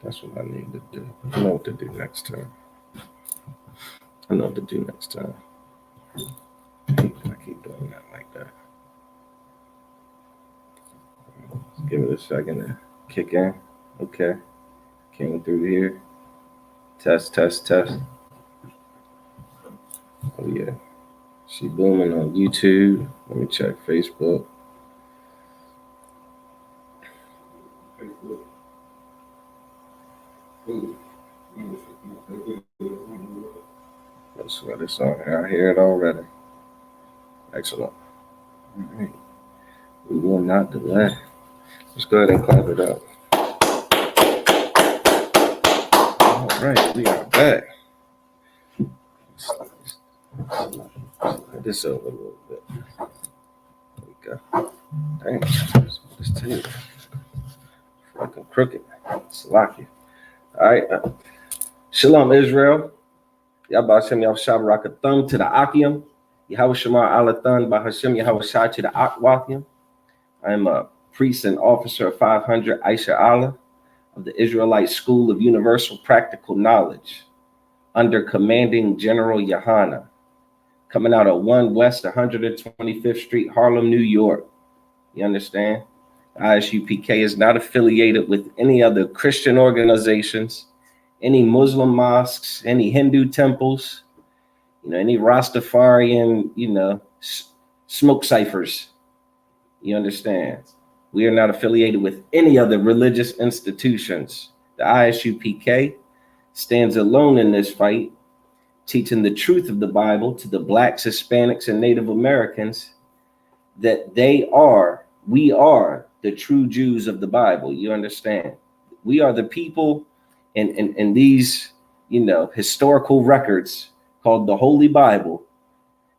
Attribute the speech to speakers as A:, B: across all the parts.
A: That's what I need to do. I know what to do next time. I know what to do next time. I keep doing that like that. Give it a second to kick in. Okay. Came through here. Test, test, test. Oh yeah. She booming on YouTube. Let me check Facebook. Let's sweat this on here. I hear it already. Excellent. All right. We will not delay. Let's go ahead and clap it up. All right, we are back. Slide this over a little bit. There we go. Dang, this table fucking crooked. Salakia. All right. Shalom, Israel. Yabba Hashem Yahushua Barakathum to the Akim. Yahweh Shemar Alathan Bahashem Yahweh Shai to the Akwathim. I am a priest and officer of 500 Aisha Allah of the Israelite School of Universal Practical Knowledge under commanding General Yahana, coming out of 1 West 125th Street, Harlem, New York. You understand? ISUPK is not affiliated with any other Christian organizations, any Muslim mosques, any Hindu temples, any Rastafarian, smoke ciphers. You understand? We are not affiliated with any other religious institutions. The ISUPK stands alone in this fight, teaching the truth of the Bible to the Blacks, Hispanics, and Native Americans that we are the true Jews of the Bible. You understand? We are the people in these, historical records called the Holy Bible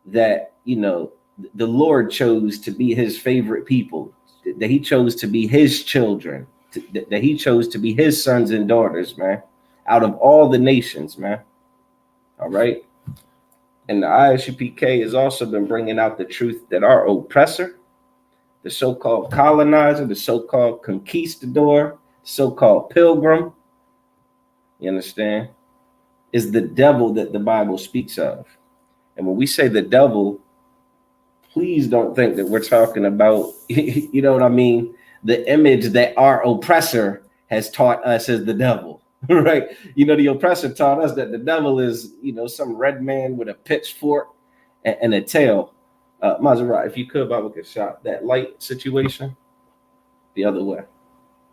A: that, the Lord chose to be his favorite people, that he chose to be his children, that he chose to be his sons and daughters, man, out of all the nations, man. All right. And the ISUPK has also been bringing out the truth that our oppressor, the so-called colonizer, the so-called conquistador, so-called pilgrim, you understand, is the devil that the Bible speaks of. And when we say the devil, please don't think that we're talking about, you know what I mean, the image that our oppressor has taught us as the devil, right? The oppressor taught us that the devil is, some red man with a pitchfork and a tail. Maserati, if you could, Baba could shot that light situation the other way.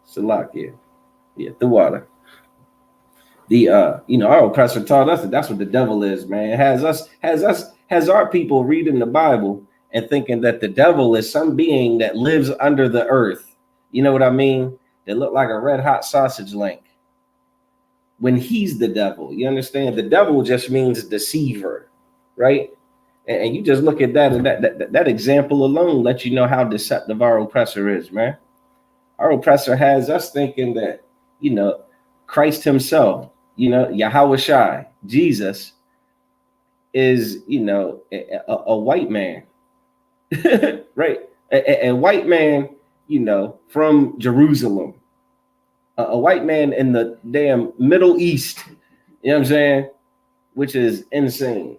A: Salakia. Yeah, the water. Our oppressor taught us that that's what the devil is, man. It has our people reading the Bible and thinking that the devil is some being that lives under the earth. You know what I mean? That look like a red hot sausage link. When he's the devil, you understand? The devil just means deceiver, right? And you just look at that, and that example alone lets you know how deceptive our oppressor is, man. Our oppressor has us thinking that, Christ himself, Yahweh Shai, Jesus, is, a white man, right? A white man, from Jerusalem, a white man in the damn Middle East, you know what I'm saying? Which is insane,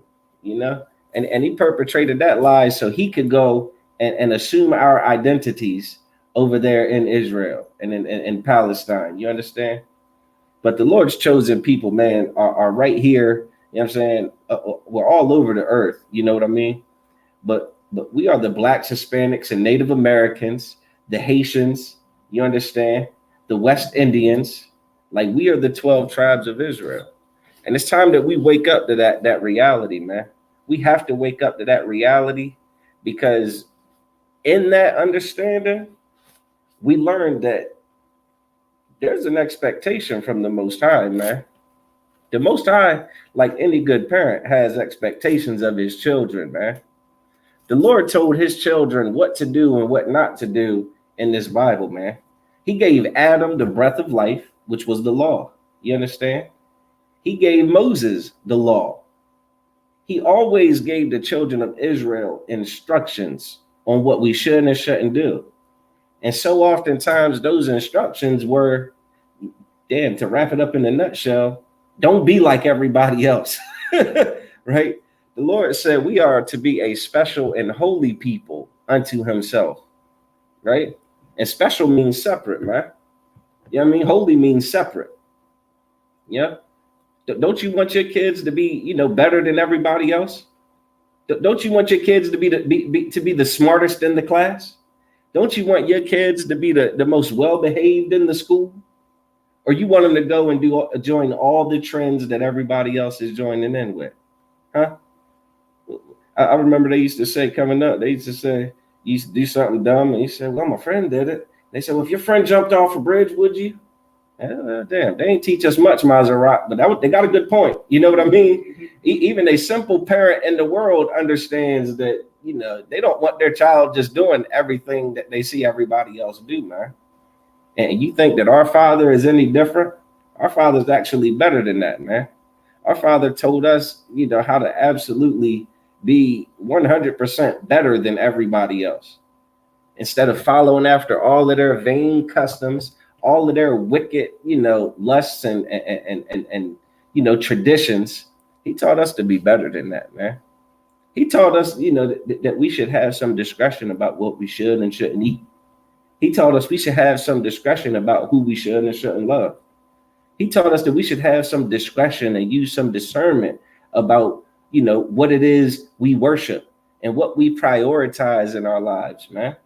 A: And he perpetrated that lie so he could go and assume our identities over there in Israel and in Palestine. You understand? But the Lord's chosen people, man, are right here. You know what I'm saying? We're all over the earth. You know what I mean? But we are the Blacks, Hispanics, and Native Americans, the Haitians. You understand? The West Indians. Like, we are the 12 tribes of Israel. And it's time that we wake up to that reality, man. We have to wake up to that reality, because in that understanding, we learned that there's an expectation from the Most High, man. The Most High, like any good parent, has expectations of his children, man. The Lord told his children what to do and what not to do in this Bible, man. He gave Adam the breath of life, which was the law. You understand? He gave Moses the law. He always gave the children of Israel instructions on what we should and shouldn't do. And so oftentimes those instructions were damn, to wrap it up in a nutshell, don't be like everybody else, right? The Lord said we are to be a special and holy people unto himself, right? And special means separate, man. You know what I mean? Holy means separate. Yeah. Don't you want your kids to be, better than everybody else? Don't you want your kids to be the smartest in the class? Don't you want your kids to be the most well-behaved in the school? Or you want them to go and join all the trends that everybody else is joining in with? Huh? I remember they used to say coming up, they used to say, you used to do something dumb, and you said, well, my friend did it. They said, well, if your friend jumped off a bridge, would you? Damn, they ain't teach us much, Maserati, but they got a good point. You know what I mean? Even a simple parent in the world understands that, they don't want their child just doing everything that they see everybody else do, man. And you think that our Father is any different? Our Father's actually better than that, man. Our Father told us, how to absolutely be 100% better than everybody else. Instead of following after all of their vain customs, all of their wicked, lusts and traditions, he taught us to be better than that, man. He taught us, that we should have some discretion about what we should and shouldn't eat. He taught us we should have some discretion about who we should and shouldn't love. He taught us that we should have some discretion and use some discernment about, what it is we worship and what we prioritize in our lives, man.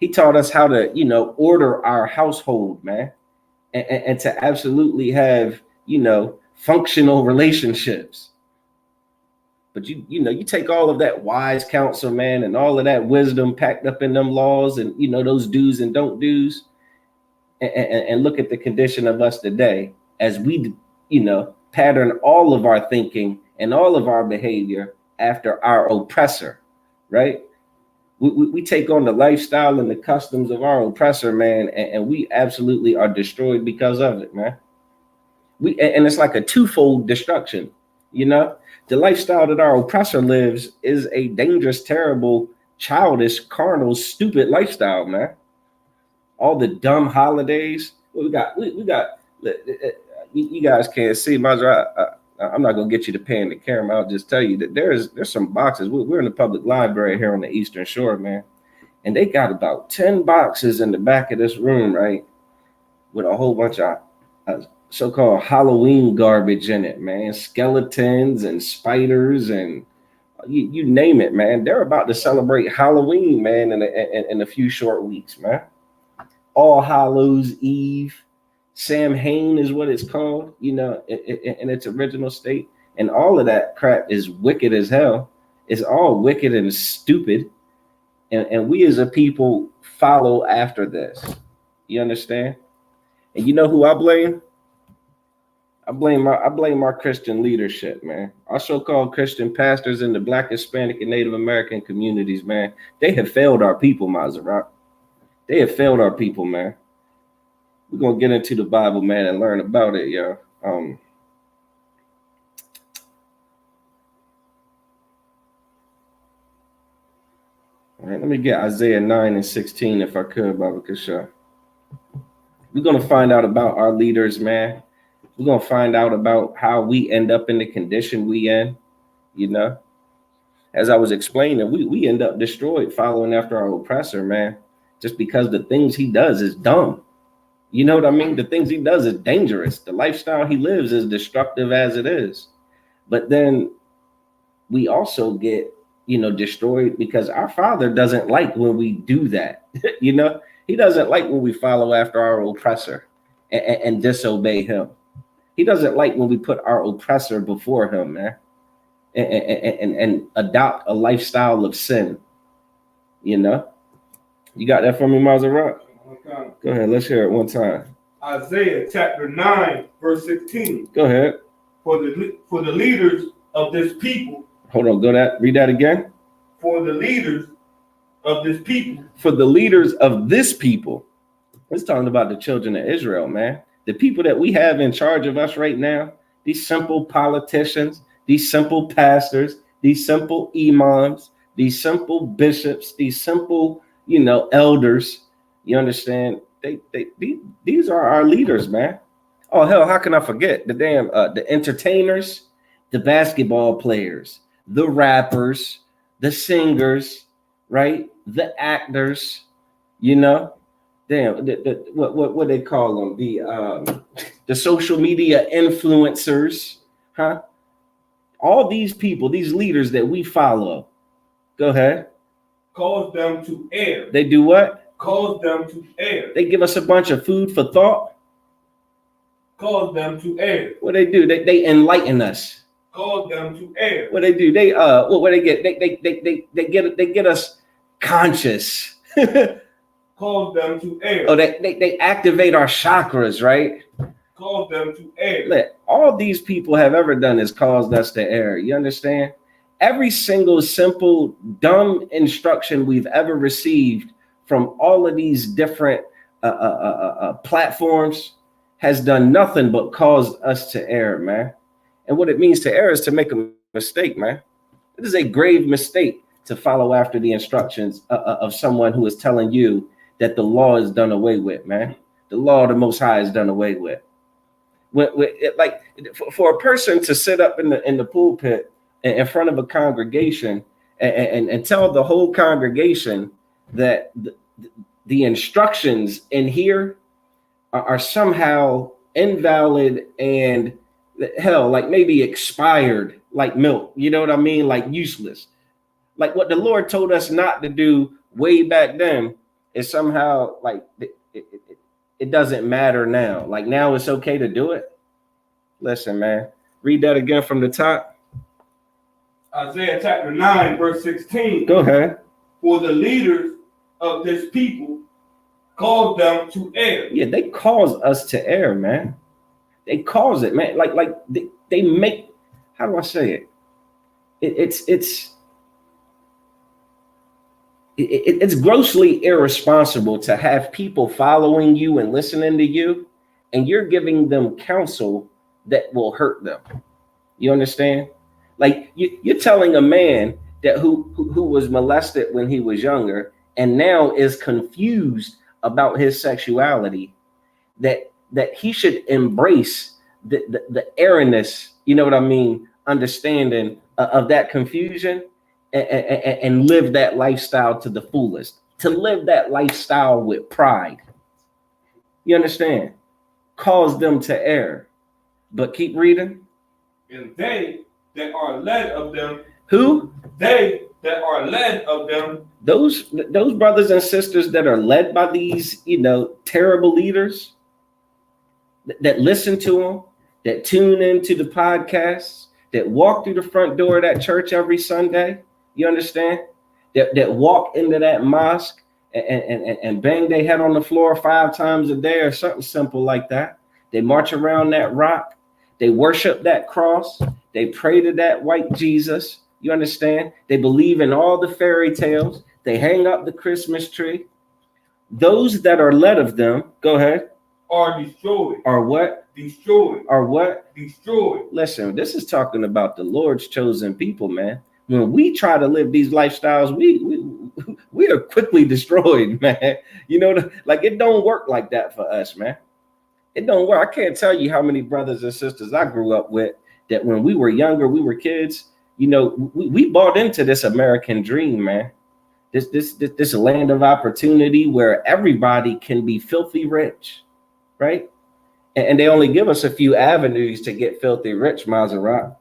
A: He taught us how to, order our household, man, and to absolutely have, functional relationships. But you take all of that wise counsel, man, and all of that wisdom packed up in them laws and, those do's and don't do's, and look at the condition of us today as we, pattern all of our thinking and all of our behavior after our oppressor, right? We take on the lifestyle and the customs of our oppressor, man, and we absolutely are destroyed because of it, man. And it's like a twofold destruction, The lifestyle that our oppressor lives is a dangerous, terrible, childish, carnal, stupid lifestyle, man. All the dumb holidays. We got. You guys can't see, Mazra. I'm not gonna get you to pan the camera. I'll just tell you that there's some boxes. We're in the public library here on the Eastern Shore, man, and they got about 10 boxes in the back of this room, right, with a whole bunch of so-called Halloween garbage in it, man. Skeletons and spiders and you name it, man. They're about to celebrate Halloween, man, in a few short weeks, man. All Hallows Eve. Samhain is what it's called, in its original state. And all of that crap is wicked as hell. It's all wicked and stupid. And we as a people follow after this. You understand? And you know who I blame? I blame our Christian leadership, man. Our so-called Christian pastors in the Black, Hispanic, and Native American communities, man. They have failed our people, Maserati. They have failed our people, man. We're going to get into the Bible, man, and learn about it, y'all. All right, let me get Isaiah 9:16 if I could, Baba Kasha. We're going to find out about our leaders, man. We're going to find out about how we end up in the condition we in, As I was explaining, we end up destroyed following after our oppressor, man, just because the things he does is dumb. You know what I mean? The things he does is dangerous. The lifestyle he lives is destructive as it is. But then we also get, destroyed because our Father doesn't like when we do that. He doesn't like when we follow after our oppressor and disobey him. He doesn't like when we put our oppressor before him, man, and adopt a lifestyle of sin. You got that from me, Maserati? Go ahead, let's hear it one time.
B: Isaiah chapter 9, verse 16.
A: Go ahead.
B: For the leaders of this people.
A: Hold on, read that again.
B: For the leaders of this people.
A: For the leaders of this people. It's talking about the children of Israel, man. The people that we have in charge of us right now, these simple politicians, these simple pastors, these simple imams, these simple bishops, these simple, elders. You understand? These are our leaders, man. Oh hell, how can I forget the damn the entertainers, the basketball players, the rappers, the singers, right? The actors, you know. Damn, what they call them? The social media influencers, huh? All these people, these leaders that we follow. Go ahead.
B: Cause them to err.
A: They do what?
B: Cause them to err.
A: They give us a bunch of food for thought.
B: Cause them to err.
A: What they do? They enlighten us.
B: Cause them to err.
A: What they do? They what they get? They get us conscious.
B: Cause them to err.
A: Oh, they activate our chakras, right?
B: Cause them to err.
A: Look, all these people have ever done is caused us to err. You understand? Every single simple, dumb instruction we've ever received from all of these different platforms has done nothing but cause us to err, man. And what it means to err is to make a mistake, man. It is a grave mistake to follow after the instructions of someone who is telling you that the law is done away with, man. The law of the Most High is done away with. Like for a person to sit up in the pulpit in front of a congregation and tell the whole congregation that the instructions in here are somehow invalid and hell, like maybe expired, like milk, you know what I mean? Like useless. Like what the Lord told us not to do way back then is somehow like it doesn't matter now. Like now it's okay to do it. Listen, man, read that again from the top.
B: Isaiah chapter 9, verse 16.
A: Go ahead.
B: For the leaders of this people cause them to err.
A: Yeah, they cause us to err, man. They cause it, man. Like they make, how do I say it? It's grossly irresponsible to have people following you and listening to you, and you're giving them counsel that will hurt them. You understand? Like you're telling a man that who was molested when he was younger and now is confused about his sexuality that he should embrace the erroneous, you know what I mean, understanding of that confusion and live that lifestyle to the fullest, to live that lifestyle with pride. You understand? Cause them to err. But keep reading.
B: And they that are led of them.
A: Who?
B: They that are led of them.
A: Those brothers and sisters that are led by these, terrible leaders that listen to them, that tune into the podcasts, that walk through the front door of that church every Sunday. You understand? That walk into that mosque and bang their head on the floor 5 times a day or something simple like that. They march around that rock. They worship that cross. They pray to that white Jesus. You understand? They believe in all the fairy tales. They hang up the Christmas tree. Those that are led of them, go ahead.
B: Are destroyed.
A: Are what?
B: Destroyed.
A: Are what?
B: Destroyed.
A: Listen, this is talking about the Lord's chosen people, man. When we try to live these lifestyles, we are quickly destroyed, man. Like it don't work like that for us, man. It don't work. I can't tell you how many brothers and sisters I grew up with that when we were younger, we were kids, we bought into this American dream, man. This land of opportunity where everybody can be filthy rich, right? And they only give us a few avenues to get filthy rich, Maserati.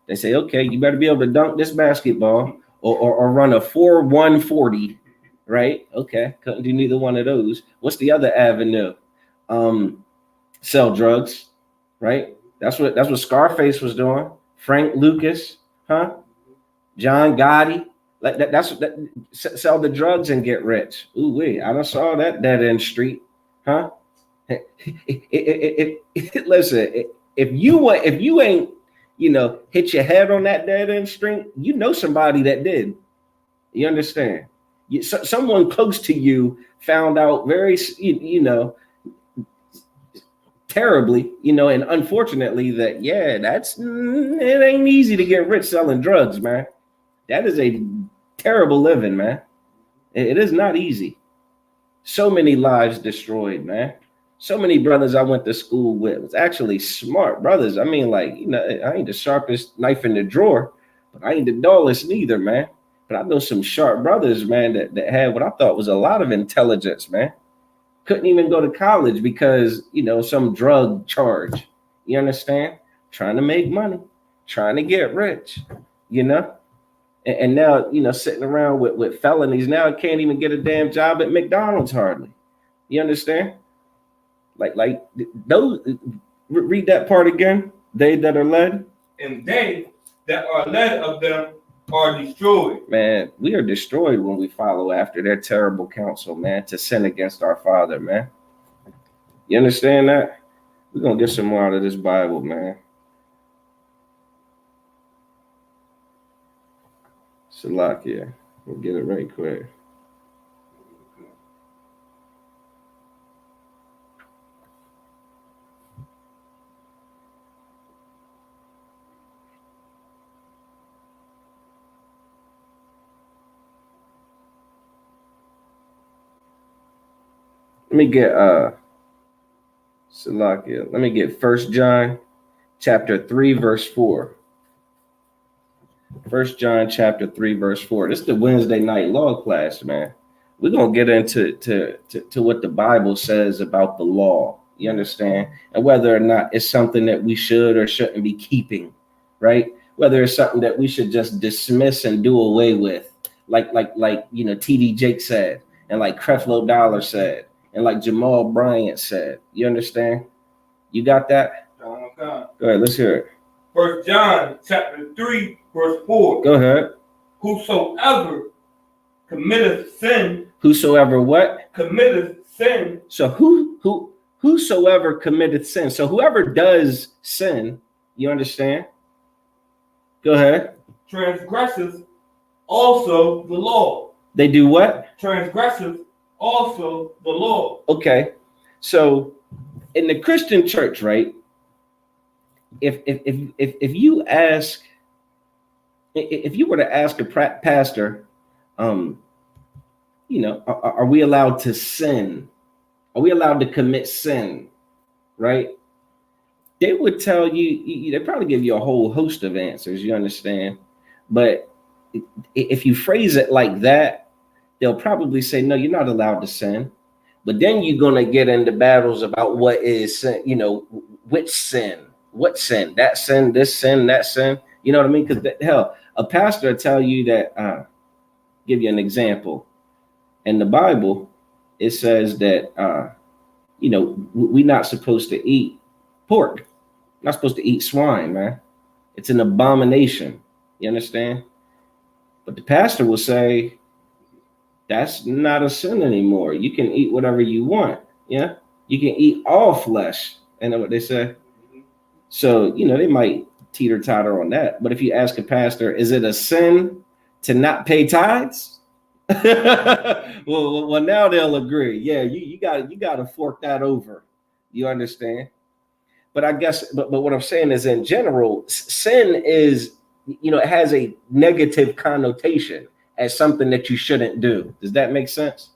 A: They say, okay, you better be able to dunk this basketball or run a 4.140, right? Okay, couldn't do neither one of those. What's the other avenue? Sell drugs, right? That's what Scarface was doing. Frank Lucas, huh? John Gotti, like that's sell the drugs and get rich. Ooh wee, I done saw that dead end street, huh? Listen, if you ain't hit your head on that dead end street, somebody that did. You understand? Someone close to you found out very terribly, and unfortunately that, it ain't easy to get rich selling drugs, man. That is a terrible living, man. It is not easy. So many lives destroyed, man. So many brothers I went to school with was actually smart brothers. I mean, like, I ain't the sharpest knife in the drawer, but I ain't the dullest neither, man. But I know some sharp brothers, man, that had what I thought was a lot of intelligence, man. Couldn't even go to college because, some drug charge. You understand? Trying to make money, trying to get rich, you know? And now, sitting around with felonies now can't even get a damn job at McDonald's hardly. You understand? Like those, read that part again. They that are led.
B: And they that are led of them are destroyed.
A: Man, we are destroyed when we follow after their terrible counsel, man, to sin against our Father, man. You understand that? We're going to get some more out of this Bible, man. Salakia. We'll get it right quick. Let me get Salakia. Let me get 1 John chapter 3, verse 4. 1 John chapter 3, verse 4. This is the Wednesday night law class, man. We're gonna get into to what the Bible says about the law. You understand? And whether or not it's something that we should or shouldn't be keeping, right? Whether it's something that we should just dismiss and do away with, like TD Jake said, and like Creflo Dollar said, and like Jamal Bryant said. You understand? You got that?
B: Go
A: ahead, let's hear it.
B: 1 John chapter 3, verse 4.
A: Go ahead.
B: Whosoever committeth sin.
A: Whosoever what?
B: Committeth sin.
A: So whosoever committeth sin. So whoever does sin, you understand? Go ahead.
B: Transgresseth also the law.
A: They do what?
B: Transgresseth also the law.
A: Okay. So in the Christian church, right? If you ask, if you were to ask a pastor, are we allowed to sin? Are we allowed to commit sin? Right? They would tell you, they probably give you a whole host of answers, you understand? But if you phrase it like that, they'll probably say, no, you're not allowed to sin. But then you're going to get into battles about what is sin, which sin, what sin, that sin, this sin, that sin. You know what I mean? Because hell, a pastor will tell you that, give you an example. In the Bible, it says that, we're not supposed to eat pork. Not supposed to eat swine, man. It's an abomination. You understand? But the pastor will say, that's not a sin anymore. You can eat whatever you want. Yeah. You can eat all flesh. You know what they say? So, they might teeter-totter on that. But if you ask a pastor, is it a sin to not pay tithes? well, now they'll agree. Yeah, you got to fork that over. You understand? But I guess, but what I'm saying is, in general, sin is, it has a negative connotation as something that you shouldn't do. Does that make sense?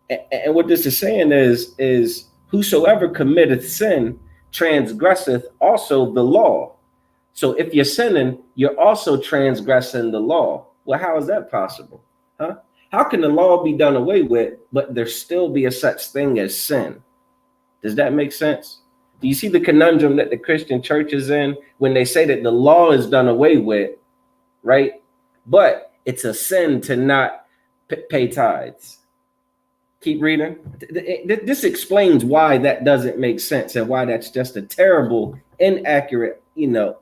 A: And what this is saying is whosoever committeth sin transgresseth also the law. So if you're sinning, you're also transgressing the law. Well, how is that possible? Huh? How can the law be done away with, but there still be a such thing as sin? Does that make sense? Do you see the conundrum that the Christian church is in when they say that the law is done away with, right? But it's a sin to not pay tithes. Keep reading. This explains why that doesn't make sense and why that's just a terrible, inaccurate,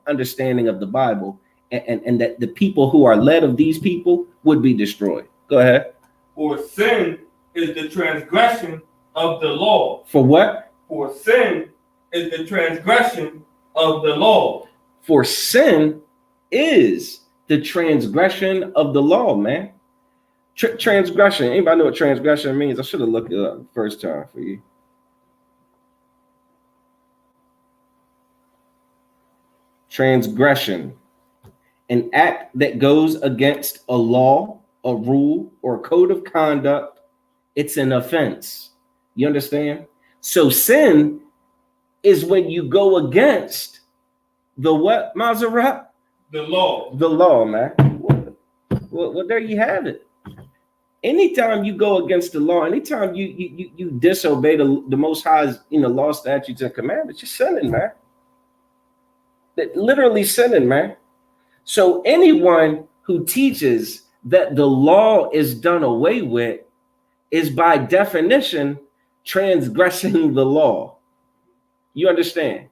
A: understanding of the Bible, and that the people who are led of these people would be destroyed. Go ahead.
B: For sin is the transgression of the law.
A: For what?
B: For sin is the transgression of the law.
A: For sin is the transgression of the law, man. Transgression. Anybody know what transgression means? I should have looked it up first time for you. Transgression. An act that goes against a law, a rule, or a code of conduct. It's an offense. You understand? So sin is when you go against the what, Maserati?
B: The law.
A: The law, man. Well, there you have it. Anytime you go against the law, anytime you disobey the Most High's law, statutes, and commandments, you're sinning, man. Literally sinning, man. So anyone who teaches that the law is done away with is by definition transgressing the law. You understand?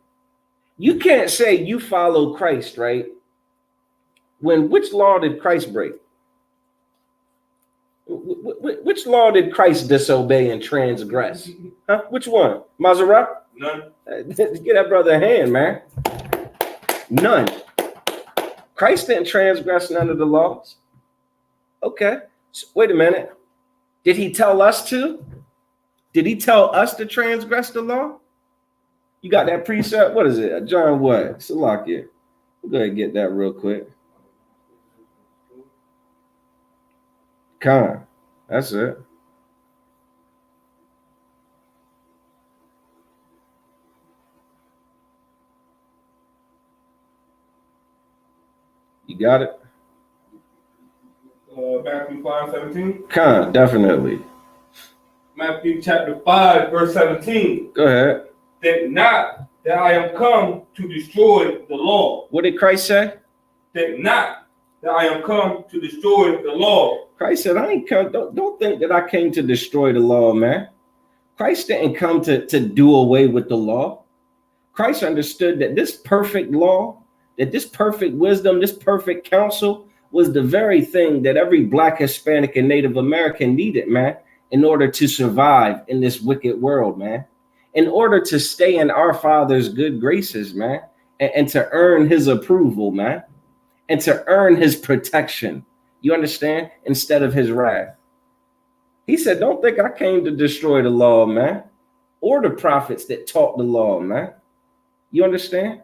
A: You can't say you follow Christ, right? Which law did Christ break? Which law did Christ disobey and transgress? Huh? Which one? Maserati?
B: None.
A: Get that brother a hand, man. None. Christ didn't transgress none of the laws. Okay. So, wait a minute. Did he tell us to? Did he tell us to transgress the law? You got that precept? What is it? John what? Salakia. We'll go ahead and get that real quick. Khan. That's it. You got it?
B: Matthew 5:17.
A: Khan, definitely.
B: Matthew chapter 5, verse 17.
A: Go ahead.
B: Think not that I am come to destroy the law.
A: What did Christ say?
B: Think not that I am come to destroy the law.
A: Christ said, I ain't come. Don't think that I came to destroy the law, man. Christ didn't come to do away with the law. Christ understood that this perfect law, that this perfect wisdom, this perfect counsel was the very thing that every Black, Hispanic, and Native American needed, man, in order to survive in this wicked world, man. In order to stay in our Father's good graces, man, and to earn his approval, man, and to earn his protection. You understand? Instead of his wrath. He said, don't think I came to destroy the law, man, or the prophets that taught the law, man. You understand?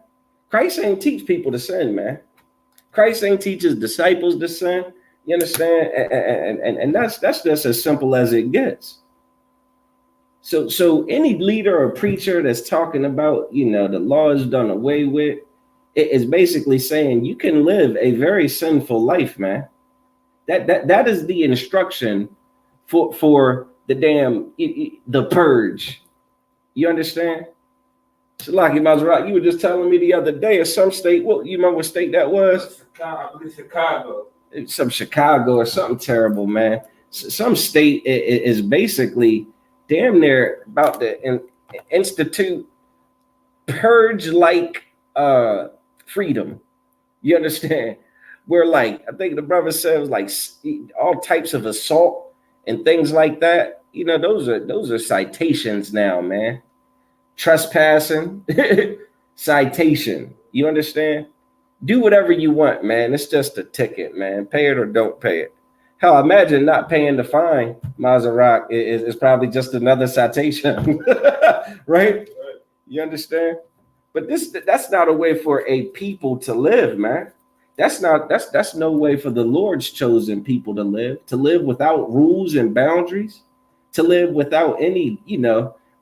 A: Christ ain't teach people to sin, man. Christ ain't teach his disciples to sin. You understand? And that's just as simple as it gets. So any leader or preacher that's talking about, the law is done away with, it is basically saying you can live a very sinful life, man. That is the instruction for the the purge. You understand? Shalaki Maserati, you were just telling me the other day of some state. What you remember what state that was?
B: I believe Chicago.
A: Some Chicago or something terrible, man. Some state is basically damn near about to institute purge-like freedom. You understand? Where I think the brother says all types of assault and things like that. Those are citations now, man. Trespassing, citation. You understand? Do whatever you want, man. It's just a ticket, man. Pay it or don't pay it. Hell, imagine not paying the fine. Maserati is probably just another citation, right? You understand? But that's not a way for a people to live, man. That's no way for the Lord's chosen people to live without rules and boundaries, to live without any,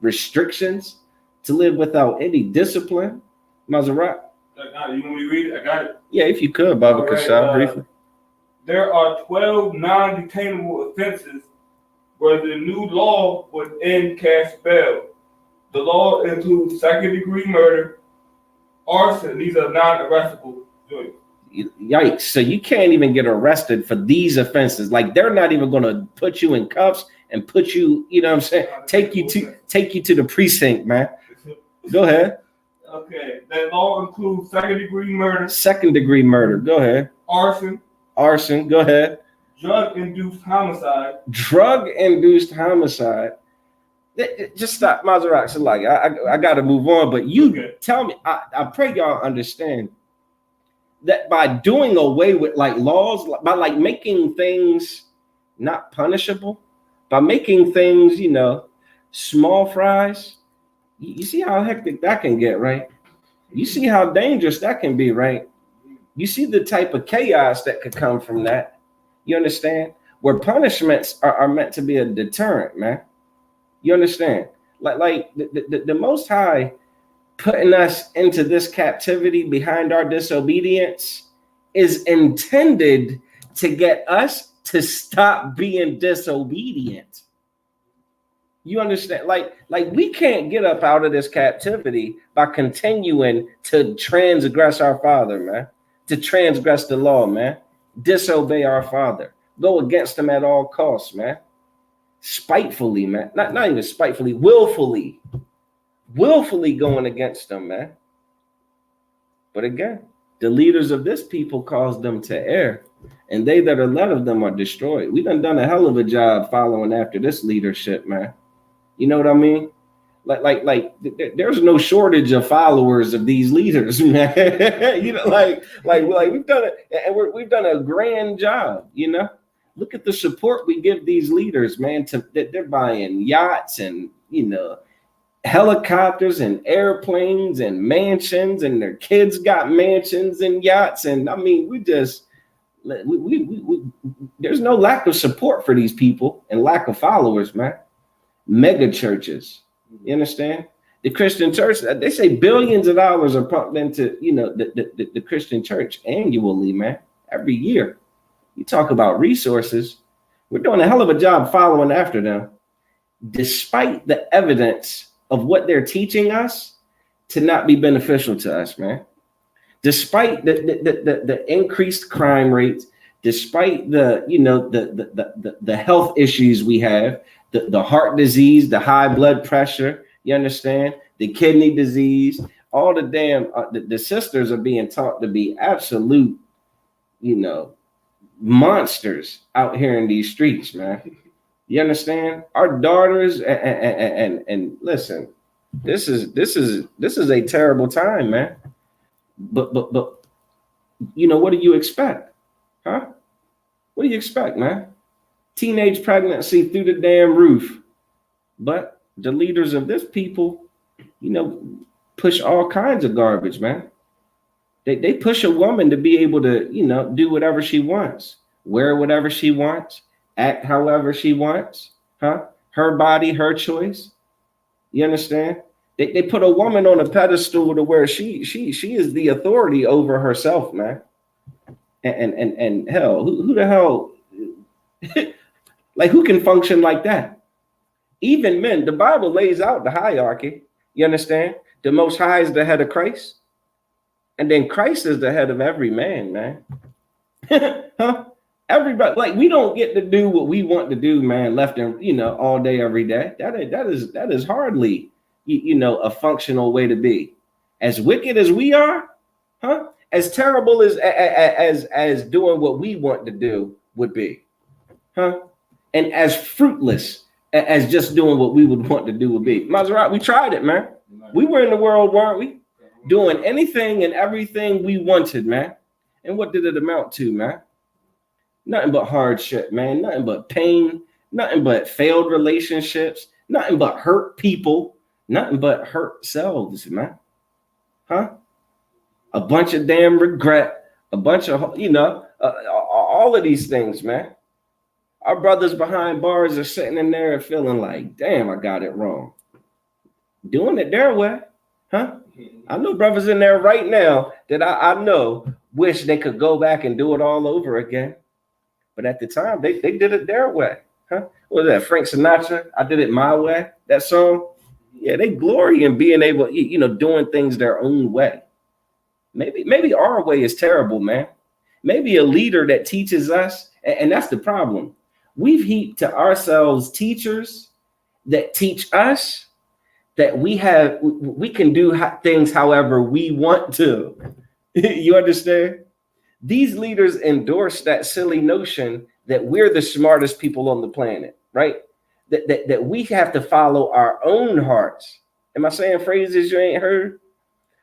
A: restrictions, to live without any discipline. Maserati.
B: You want me to read it? I got it.
A: Yeah, if you could, Baba Kashab, briefly.
B: There are 12 non-detainable offenses where the new law would end cast bail. The law includes second-degree murder, arson. These are non-arrestable joints.
A: Yikes. So you can't even get arrested for these offenses. They're not even going to put you in cuffs and put you, take you to the precinct, man. Go ahead.
B: Okay. That law includes second-degree murder.
A: Second-degree murder. Go ahead.
B: Arson.
A: Go ahead.
B: Drug-induced homicide.
A: Drug-induced homicide. Just stop, Maserati. I got to move on. But you tell me, I pray y'all understand that by doing away with laws, by making things not punishable, by making things, small fries, you see how hectic that can get, right? You see how dangerous that can be, right? You see the type of chaos that could come from that. You understand? Where punishments are meant to be a deterrent, man. You understand? Like the Most High putting us into this captivity behind our disobedience is intended to get us to stop being disobedient. You understand? Like we can't get up out of this captivity by continuing to transgress our Father, man. To transgress the law, man. Disobey our Father. Go against him at all costs, man. Spitefully, man. Not even spitefully, willfully going against them, man. But again, the leaders of this people cause them to err, and they that are led of them are destroyed. We done a hell of a job following after this leadership, man. You know what I mean? Like there's no shortage of followers of these leaders, man. You know, like we've done it, and we've done a grand job. You know, look at the support we give these leaders, man. They're buying yachts and helicopters and airplanes and mansions, and their kids got mansions and yachts, and I mean, we there's no lack of support for these people and lack of followers, man. Mega churches, you understand? The Christian church, they say billions of dollars are pumped into the Christian church annually, man, every year. You talk about resources, we're doing a hell of a job following after them, despite the evidence of what they're teaching us to not be beneficial to us, man. Despite the increased crime rates, despite the health issues we have, the heart disease, the high blood pressure, you understand, the kidney disease, all the damn the sisters are being taught to be absolute, monsters out here in these streets, man. You understand? Our daughters and listen, this is a terrible time, man. But what do you expect? Huh? What do you expect, man? Teenage pregnancy through the damn roof. But the leaders of this people, push all kinds of garbage, man. They push a woman to be able to, do whatever she wants, wear whatever she wants, act however she wants, huh? Her body, her choice. You understand? They put a woman on a pedestal to where she is the authority over herself, man. And hell, who the hell, like who can function like that? Even men, the Bible lays out the hierarchy. You understand? The Most High is the head of Christ. And then Christ is the head of every man, man. Huh? Everybody, like, we don't get to do what we want to do, man, left and, all day, every day. That is hardly, a functional way to be. As wicked as we are, huh? As terrible as doing what we want to do would be, huh? And as fruitless as just doing what we would want to do would be. Maserati, we tried it, man. We were in the world, weren't we? Doing anything and everything we wanted, man. And what did it amount to, man? Nothing but hardship, man. Nothing but pain. Nothing but failed relationships. Nothing but hurt people. Nothing but hurt selves, man. Huh? A bunch of damn regret. A bunch of, all of these things, man. Our brothers behind bars are sitting in there and feeling like, damn, I got it wrong. Doing it their way, huh? I know brothers in there right now that I know wish they could go back and do it all over again. But at the time, they did it their way, huh? What was that, Frank Sinatra? I did it my way, that song? Yeah, they glory in being able, doing things their own way. Maybe our way is terrible, man. Maybe a leader that teaches us, and that's the problem. We've heaped to ourselves teachers that teach us that we can do things however we want to. You understand? These leaders endorse that silly notion that we're the smartest people on the planet, right? That we have to follow our own hearts. Am I saying phrases you ain't heard?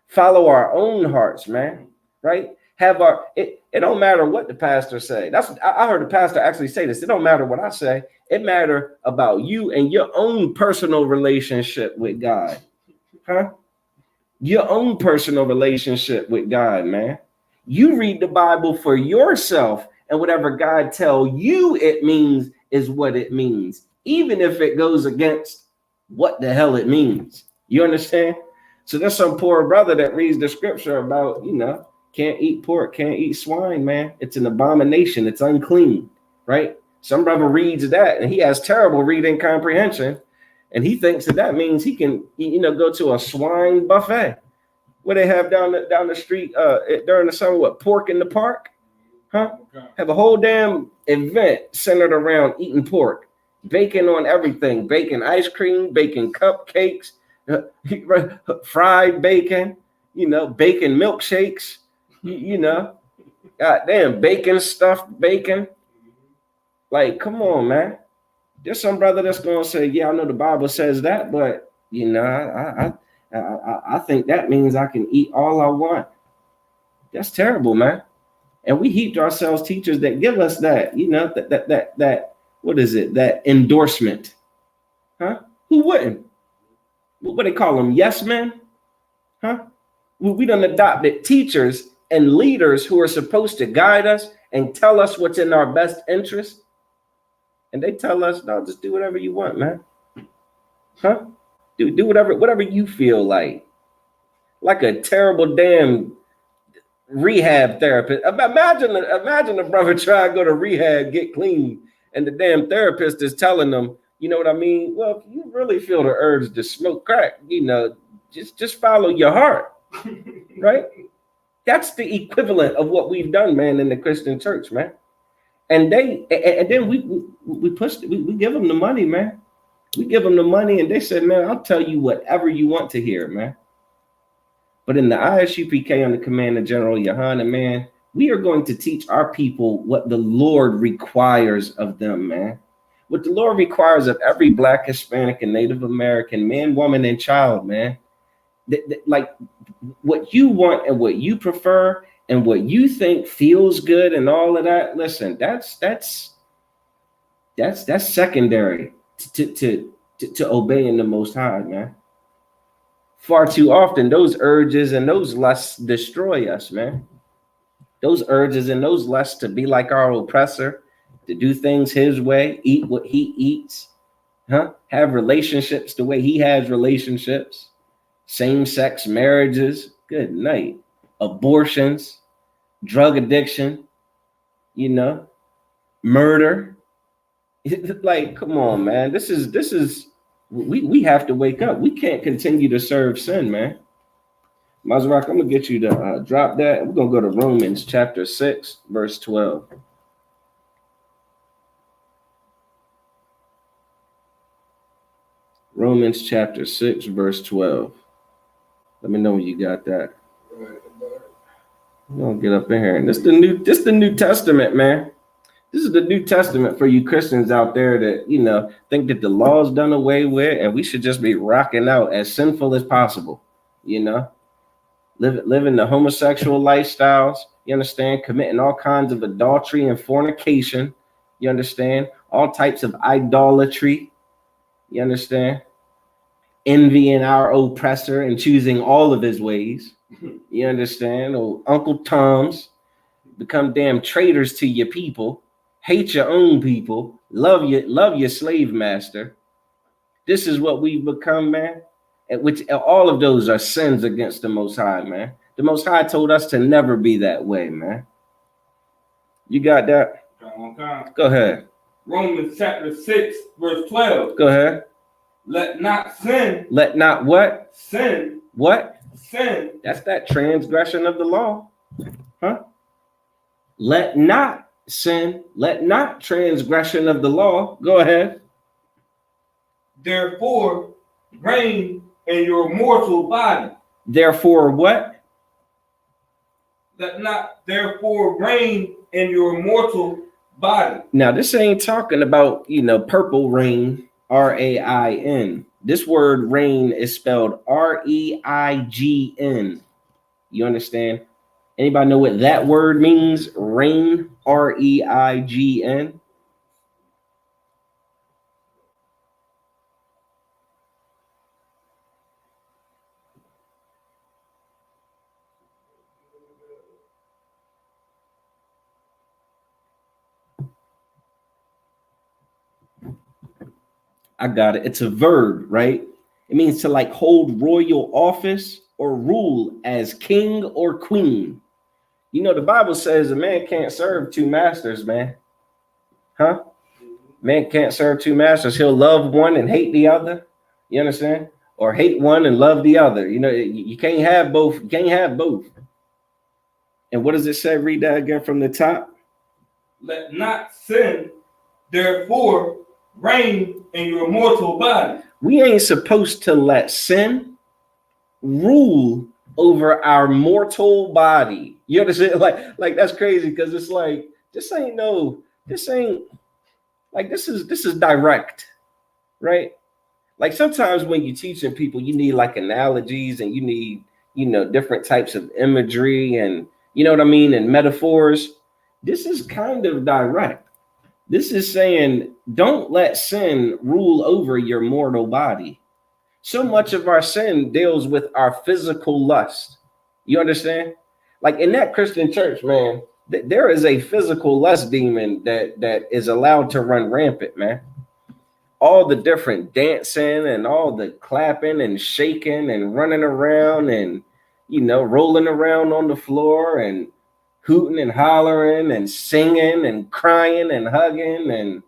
A: Follow our own hearts, man, right? It don't matter what the pastor say. I heard the pastor actually say this. It don't matter what I say. It matter about you and your own personal relationship with God, huh? Your own personal relationship with God, man. You read the Bible for yourself, and whatever God tell you it means is what it means, even if it goes against what the hell it means. You understand? So there's some poor brother that reads the scripture about, can't eat pork, can't eat swine, man. It's an abomination. It's unclean, right? Some brother reads that and he has terrible reading comprehension. And he thinks that means he can, go to a swine buffet. What they have down the street during the summer, what, pork in the park? Huh? Have a whole damn event centered around eating pork. Bacon on everything. Bacon ice cream, bacon cupcakes, fried bacon, bacon milkshakes, goddamn bacon stuffed bacon. Like, come on, man. There's some brother that's gonna say, yeah, I know the Bible says that, but I think that means I can eat all I want. That's terrible, man. And we heaped ourselves teachers that give us that, that what is it? That endorsement. Huh? Who wouldn't? What they call them? Yes men? Huh? We done adopted teachers and leaders who are supposed to guide us and tell us what's in our best interest. And they tell us, no, just do whatever you want, man. Huh? Do whatever you feel like. Like a terrible damn rehab therapist. Imagine a brother try to go to rehab, get clean, and the damn therapist is telling them, you know what I mean? Well, if you really feel the urge to smoke crack, just follow your heart, right? That's the equivalent of what we've done, man, in the Christian church, man. And then we give them the money, man. We give them the money, and they said, man, I'll tell you whatever you want to hear, man. But in the ISUPK under command of General Yohana, man, we are going to teach our people what the Lord requires of them, man. What the Lord requires of every Black, Hispanic, and Native American man, woman, and child, man. Like what you want and what you prefer and what you think feels good and all of that. Listen, that's secondary to obeying the Most High, man. Far too often, those urges and those lusts destroy us, man. Those urges and those lusts to be like our oppressor, to do things his way, eat what he eats, have relationships the way he has relationships, same-sex marriages, good night, abortions, drug addiction, murder. Like, come on, man. This is we have to wake up. We can't continue to serve sin, man. Mazrak, I'm gonna get you to drop that. We're gonna go to Romans chapter 6, verse 12. Romans chapter 6, verse 12. Let me know when you got that. We're gonna get up in here. And this the New Testament, man. This is the New Testament for you Christians out there that, think that the law's done away with and we should just be rocking out as sinful as possible, living the homosexual lifestyles, you understand, committing all kinds of adultery and fornication, you understand, all types of idolatry, you understand, envying our oppressor and choosing all of his ways, you understand, or Uncle Tom's, become damn traitors to your people, hate your own people, love your slave master. This is what we've become, man. At which all of those are sins against the Most High, man. The Most High told us to never be that way, man. You got that? Go ahead.
B: Romans chapter 6, verse 12.
A: Go ahead.
B: Let not sin.
A: Let not what?
B: Sin.
A: What?
B: Sin.
A: That's that transgression of the law. Huh? Let not sin. Let not transgression of the law. Go ahead.
B: Therefore, reign in your mortal body.
A: Therefore, what?
B: Let not therefore reign in your mortal body.
A: Now, this ain't talking about, purple rain, RAIN. This word rain is spelled REIGN. You understand? Anybody know what that word means? Rain, REIGN. I got it. It's a verb, right? It means to like hold royal office or rule as king or queen. You know, the Bible says a man can't serve two masters, man. Huh? Man can't serve two masters. He'll love one and hate the other. You understand? Or hate one and love the other. You know, you can't have both. You can't have both. And what does it say? Read that again from the top.
B: Let not sin, therefore, reign in your mortal body.
A: We ain't supposed to let sin rule over our mortal body. You understand? Like that's crazy because it's like this ain't like this is direct, right? Like sometimes when you're teaching people, you need like analogies and you need, different types of imagery and you know what I mean, and metaphors. This is kind of direct. This is saying, don't let sin rule over your mortal body. So much of our sin deals with our physical lust. You understand? Like in that Christian church, man, there is a physical lust demon that is allowed to run rampant, man. All the different dancing and all the clapping and shaking and running around and, rolling around on the floor and hooting and hollering and singing and crying and hugging and,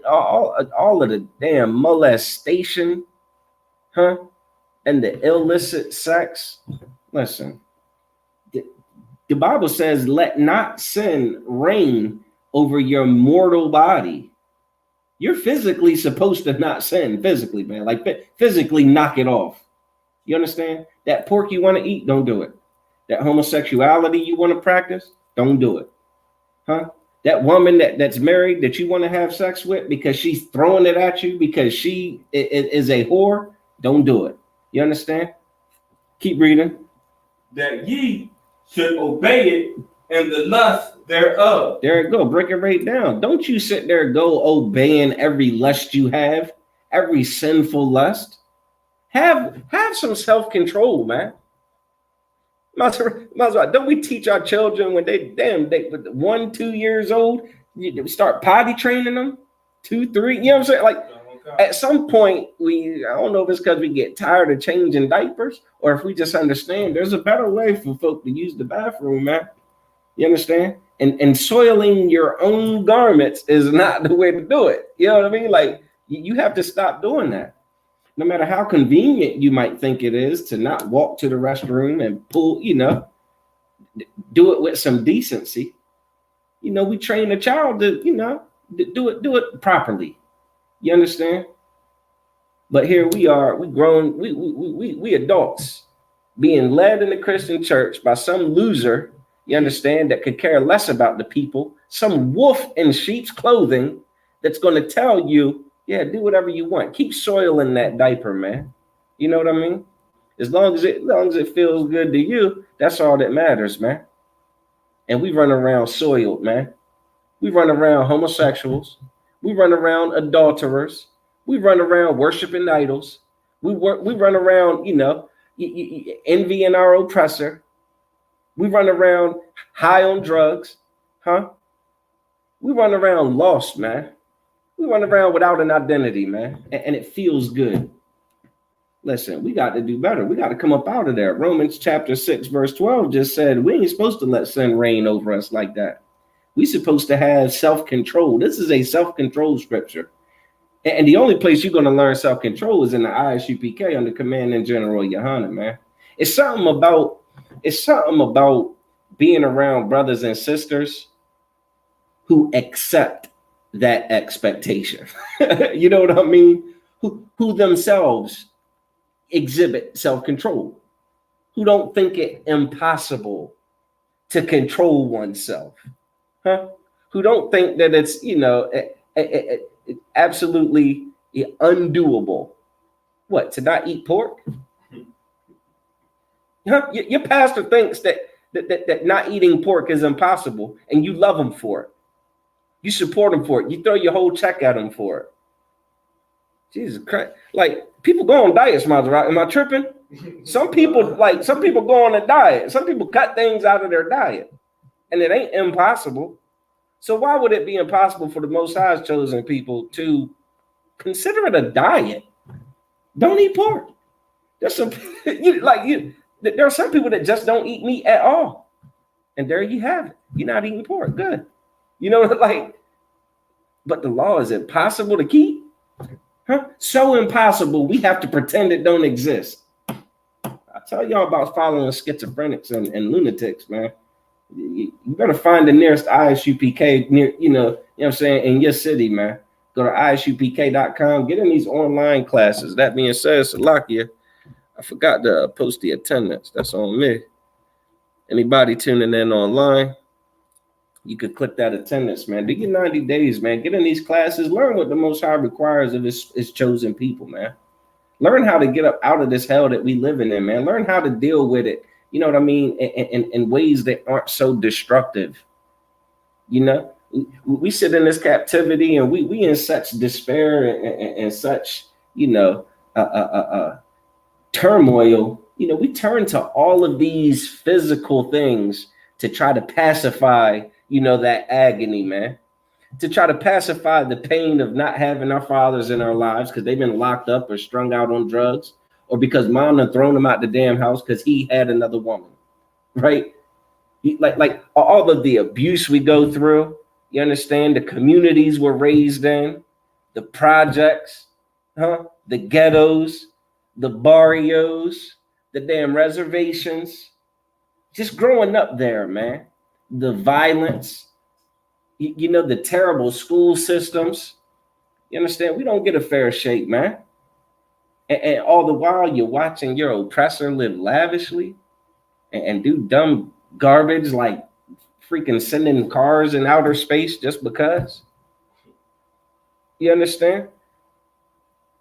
A: all of the damn molestation, huh? And the illicit sex. Listen, the Bible says, let not sin reign over your mortal body. You're physically supposed to not sin physically, man. Like physically knock it off. You understand? That pork you want to eat, don't do it. That homosexuality you want to practice, don't do it. Huh? That woman that's married that you want to have sex with because she's throwing it at you because she is a whore, don't do it. You understand? Keep reading.
B: That ye should obey it in the lust thereof.
A: There you go. Break it right down. Don't you sit there and go obeying every lust you have, every sinful lust. Have some self-control, man. Might as well. Don't we teach our children when they 1, 2 years old, you start potty training them? 2, 3, you know what I'm saying? Like at some point, I don't know if it's because we get tired of changing diapers or if we just understand there's a better way for folk to use the bathroom, man. You understand? And soiling your own garments is not the way to do it. You know what I mean? Like you have to stop doing that. No matter how convenient you might think it is to not walk to the restroom and pull, do it with some decency. We train a child to, do it properly. You understand? But here we are, we adults being led in the Christian church by some loser, you understand, that could care less about the people, some wolf in sheep's clothing that's going to tell you, yeah, do whatever you want. Keep soiling that diaper, man. You know what I mean? As long as it feels good to you, that's all that matters, man. And we run around soiled, man. We run around homosexuals. We run around adulterers. We run around worshiping idols. We run around, envying our oppressor. We run around high on drugs, huh? We run around lost, man. We run around without an identity, man, and it feels good. Listen, we got to do better. We got to come up out of there. Romans chapter 6, verse 12 just said we ain't supposed to let sin reign over us like that. We supposed to have self-control. This is a self-control scripture. And the only place you're going to learn self-control is in the ISUPK under Commanding General Yohanan, man. It's something about being around brothers and sisters who accept that expectation. You know what I mean? Who themselves exhibit self-control, who don't think it impossible to control oneself, huh? Who don't think that it's, absolutely undoable. What, to not eat pork? Huh? Your pastor thinks that not eating pork is impossible, and you love him for it. You support him for it. You throw your whole check at him for it. Jesus Christ. Like, people go on diets, Maserati. Am I tripping? Some people go on a diet. Some people cut things out of their diet. And it ain't impossible. So why would it be impossible for the Most High's chosen people to Consider it a diet. Don't eat pork. There's some there are some people that just don't eat meat at all. And there you have it. You're not eating pork. Good. You know, like, but the law is impossible to keep. Huh? So impossible, we have to pretend it don't exist. I tell y'all about following schizophrenics and lunatics, man. You better find the nearest ISUPK near, you know what I'm saying, in your city, man. Go to ISUPK.com, get in these online classes. That being said, Salakia, I forgot to post the attendance. That's on me. Anybody tuning in online, you could click that attendance, man. Do your 90 days, man. Get in these classes. Learn what the Most High requires of his chosen people, man. Learn how to get up out of this hell that we living in, man. Learn how to deal with it. You know what I mean? In ways that aren't so destructive. You know, we sit in this captivity and we in such despair and such, you know, turmoil. You know, we turn to all of these physical things to try to pacify, you know, that agony, man. To try to pacify the pain of not having our fathers in our lives because they've been locked up or strung out on drugs, or because mom had thrown him out the damn house because he had another woman, right? Like all of the abuse we go through, you understand, the communities we're raised in, the projects, the ghettos, the barrios, the damn reservations, just growing up there, man, the violence, you know, the terrible school systems. You understand? We don't get a fair shake, man. And all the while you're watching your oppressor live lavishly and do dumb garbage like freaking sending cars in outer space just because. You understand?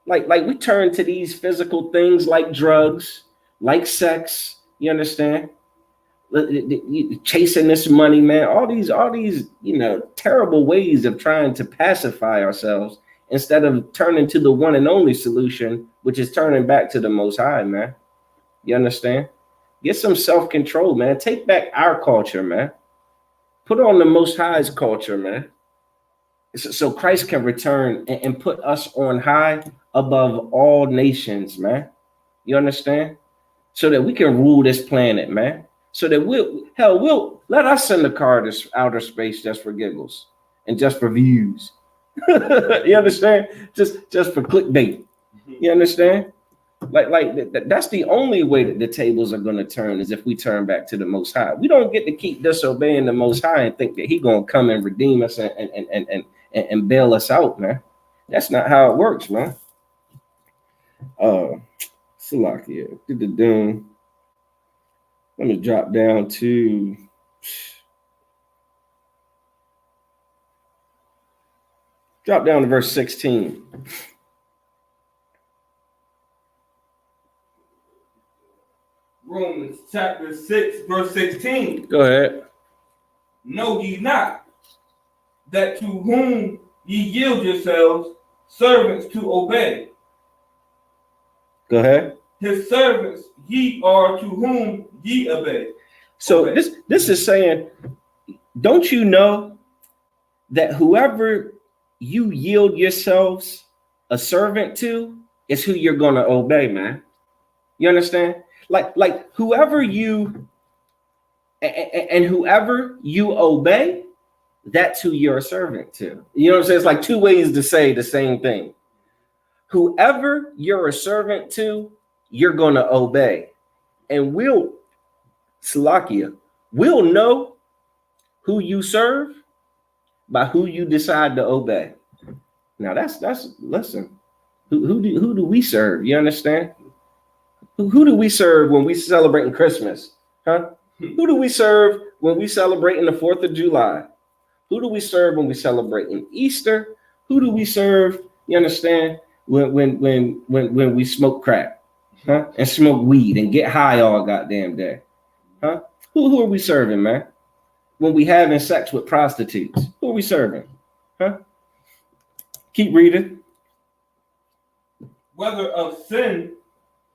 A: Like we turn to these physical things like drugs, like sex. You understand? Chasing this money, man. All these, you know, terrible ways of trying to pacify ourselves instead of turning to the one and only solution, which is turning back to the Most High, man. You understand? Get some self-control, man. Take back our culture, man. Put on the Most High's culture, man. So Christ can return and put us on high above all nations, man. You understand? So that we can rule this planet, man. So that we'll let us send the car to outer space just for giggles and just for views. You understand? Just for clickbait. You understand? Like that's the only way that the tables are going to turn, is if we turn back to the Most High. We don't get to keep disobeying the Most High and think that He going to come and redeem us and bail us out, man. That's not how it works, man. Salakia, let me drop down to verse 16.
B: Romans chapter 6, verse 16.
A: Go ahead.
B: Know ye not that to whom ye yield yourselves servants to obey?
A: Go ahead.
B: His servants ye are to whom ye obey.
A: So this is saying, don't you know that whoever you yield yourselves a servant to is who you're going to obey, man? You understand? Like whoever you and whoever you obey, that's who you're a servant to. You know what I'm saying? It's like two ways to say the same thing. Whoever you're a servant to, you're going to obey. And we'll know who you serve by who you decide to obey. Now that's listen. Who do we serve? You understand? Who do we serve when we celebrating Christmas? Huh? Who do we serve when we celebrating the 4th of July? Who do we serve when we celebrating Easter? Who do we serve? You understand? When we smoke crack, huh? And smoke weed and get high all goddamn day, huh? Who are we serving, man? When we having sex with prostitutes, who are we serving, huh? Keep reading.
B: Whether of sin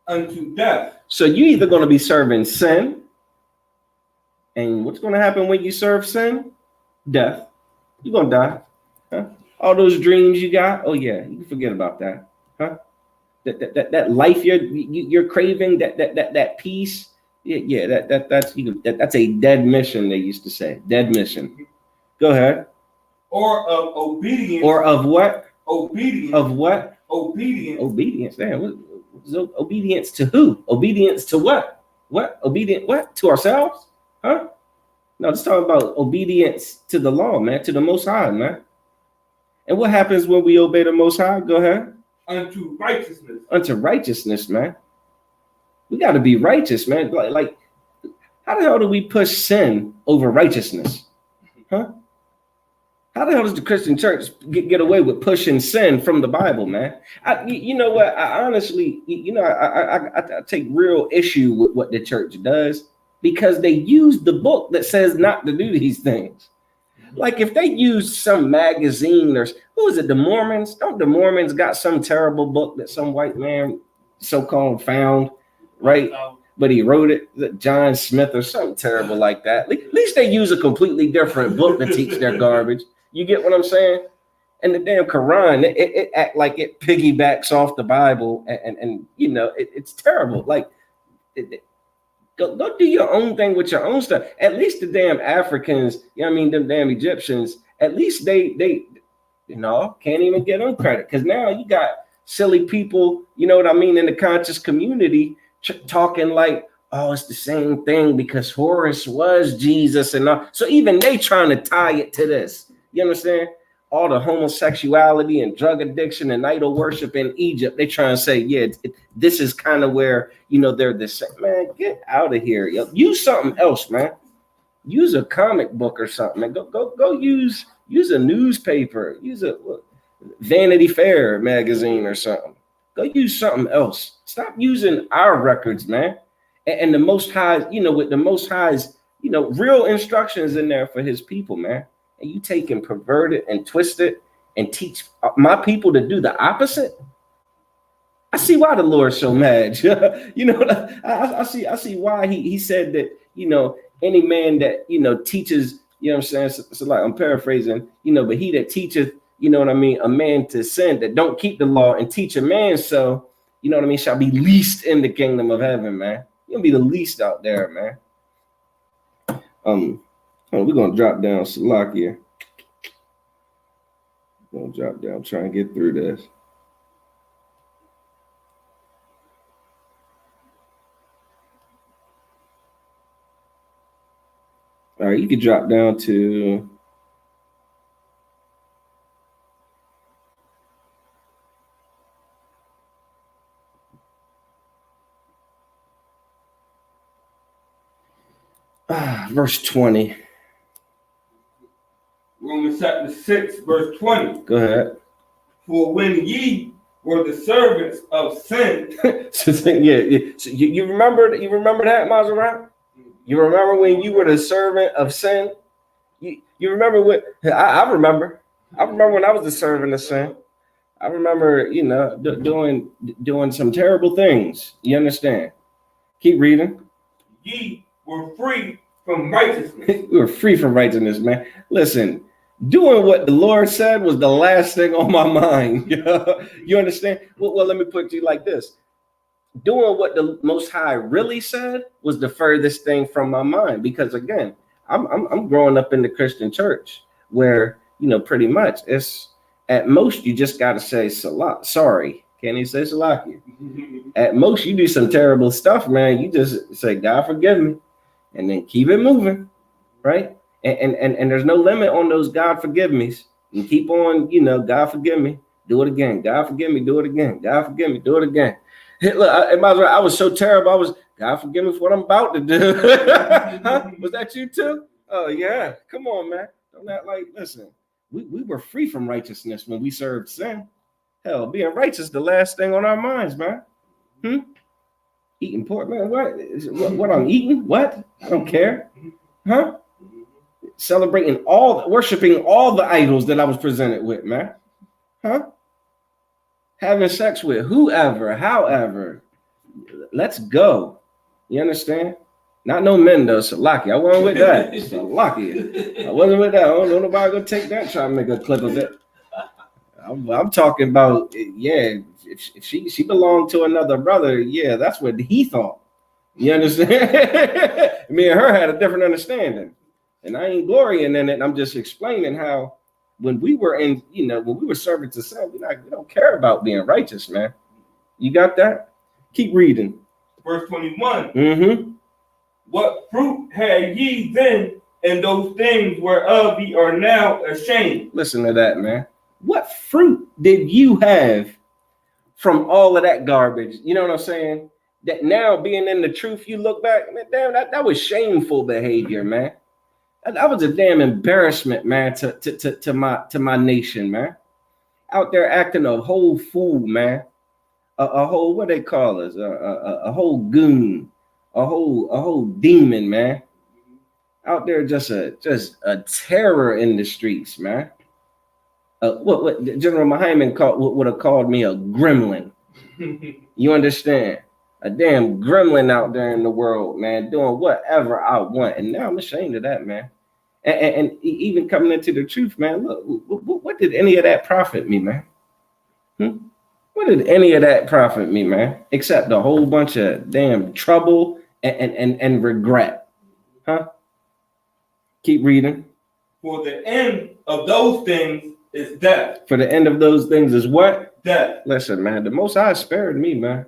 B: unto death.
A: So you either going to be serving sin, and what's going to happen when you serve sin? Death. You're going to die. Huh? All those dreams you got, oh yeah, you can forget about that, huh? That life you're craving, that peace, yeah, that's a dead mission. They used to say, dead mission. Go ahead.
B: Or of obedience.
A: Or of what?
B: Obedience.
A: Of what?
B: Obedience.
A: Obedience. Damn, obedience to who? Obedience to what? What? Obedient what? To ourselves? Huh? No, let's talk about obedience to the law, man, to the Most High, man. And what happens when we obey the Most High? Go ahead.
B: Unto righteousness.
A: Unto righteousness, man. We got to be righteous, man. Like, how the hell do we push sin over righteousness? Huh? How the hell does the Christian church get away with pushing sin from the Bible, man? You know what? I honestly, I take real issue with what the church does because they use the book that says not to do these things. Like if they use some magazine or who is it? The Mormons? Don't the Mormons got some terrible book that some white man so-called found, right? But he wrote it, John Smith or something terrible like that. At least they use a completely different book to teach their garbage. You get what I'm saying? And the damn Quran, it act like it piggybacks off the Bible, and you know it's terrible. Like, go do your own thing with your own stuff. At least the damn Africans, you know what I mean, them damn Egyptians. At least they can't even get them credit because now you got silly people, you know what I mean, in the conscious community talking like, oh, it's the same thing because Horus was Jesus and all. So even they trying to tie it to this. You understand? All the homosexuality and drug addiction and idol worship in Egypt, they trying to say, yeah, this is kind of where, you know, they're the same. Man, get out of here. Yo. Use something else, man. Use a comic book or something. Man. Go use a newspaper. Use a Vanity Fair magazine or something. Go use something else. Stop using our records, man. And the Most High, you know, with the Most High's, you know, real instructions in there for his people, man. And you take and pervert it and twist it and teach my people to do the opposite. I see why the Lord's so mad. You know, I see why he said that, you know, any man that, you know, teaches, you know what I'm saying? So like I'm paraphrasing, you know, but he that teacheth, you know what I mean, a man to sin that don't keep the law and teach a man so, you know what I mean, shall be least in the kingdom of heaven, man. You'll be the least out there, man. We're gonna drop down Salakia. We're gonna drop down, try and get through this. All right, you can drop down to verse 20.
B: Romans chapter 6, verse 20.
A: Go ahead.
B: For when ye were the servants of sin.
A: So you remember that, Maserati? You remember when you were the servant of sin? You remember what I remember. I remember when I was the servant of sin. I remember, you know, doing some terrible things. You understand? Keep reading.
B: Ye were free from righteousness.
A: We were free from righteousness, man. Listen, doing what the Lord said was the last thing on my mind. You understand? Well, let me put it to you like this. Doing what the Most High really said was the furthest thing from my mind. Because again, I'm growing up in the Christian church where, you know, pretty much it's at most you just got to say Salah. Sorry. Can't even say Salaki. At most you do some terrible stuff, man. You just say, God forgive me. And then keep it moving. Right? And there's no limit on those God forgive me's. You keep on, you know, God forgive me, do it again. God forgive me, do it again. God forgive me, do it again. Look, I was so terrible. I was, God forgive me for what I'm about to do. Huh? Was that you too? Oh yeah. Come on, man. Don't act like, listen, we were free from righteousness when we served sin. Hell, being righteous the last thing on our minds, man. Eating pork, man. What I'm eating? What? I don't care. Huh? Celebrating worshiping all the idols that I was presented with, man. Huh? Having sex with whoever, however. Let's go. You understand? Not no men though, Salaki. I wasn't with that. Salaki. I wasn't with that. I don't know nobody gonna take that, try to make a clip of it. I'm talking about, yeah. If she belonged to another brother, yeah, that's what he thought. You understand? Me and her had a different understanding, and I ain't glorying in it. I'm just explaining how when we were when we were serving to sin, we don't care about being righteous, man. You got that? Keep reading.
B: Verse 21.
A: Mm-hmm.
B: What fruit had ye then in those things whereof ye are now ashamed?
A: Listen to that, man. What fruit did you have from all of that garbage? You know what I'm saying? That now being in the truth, you look back, man, damn, that was shameful behavior, man. That was a damn embarrassment, man, to my nation, man. Out there acting a whole fool, man. A whole, what they call us, a whole goon, a whole demon, man. Out there just a terror in the streets, man. What General Muhammad would have called me a gremlin. You understand? A damn gremlin out there in the world, man, doing whatever I want. And now I'm ashamed of that, man. And even coming into the truth, man, look, what did any of that profit me, man? What did any of that profit me, man? Except a whole bunch of damn trouble and regret. Huh? Keep reading.
B: For the end of those things is death.
A: For the end of those things is what?
B: Death.
A: Listen, man, the Most High spared me, man.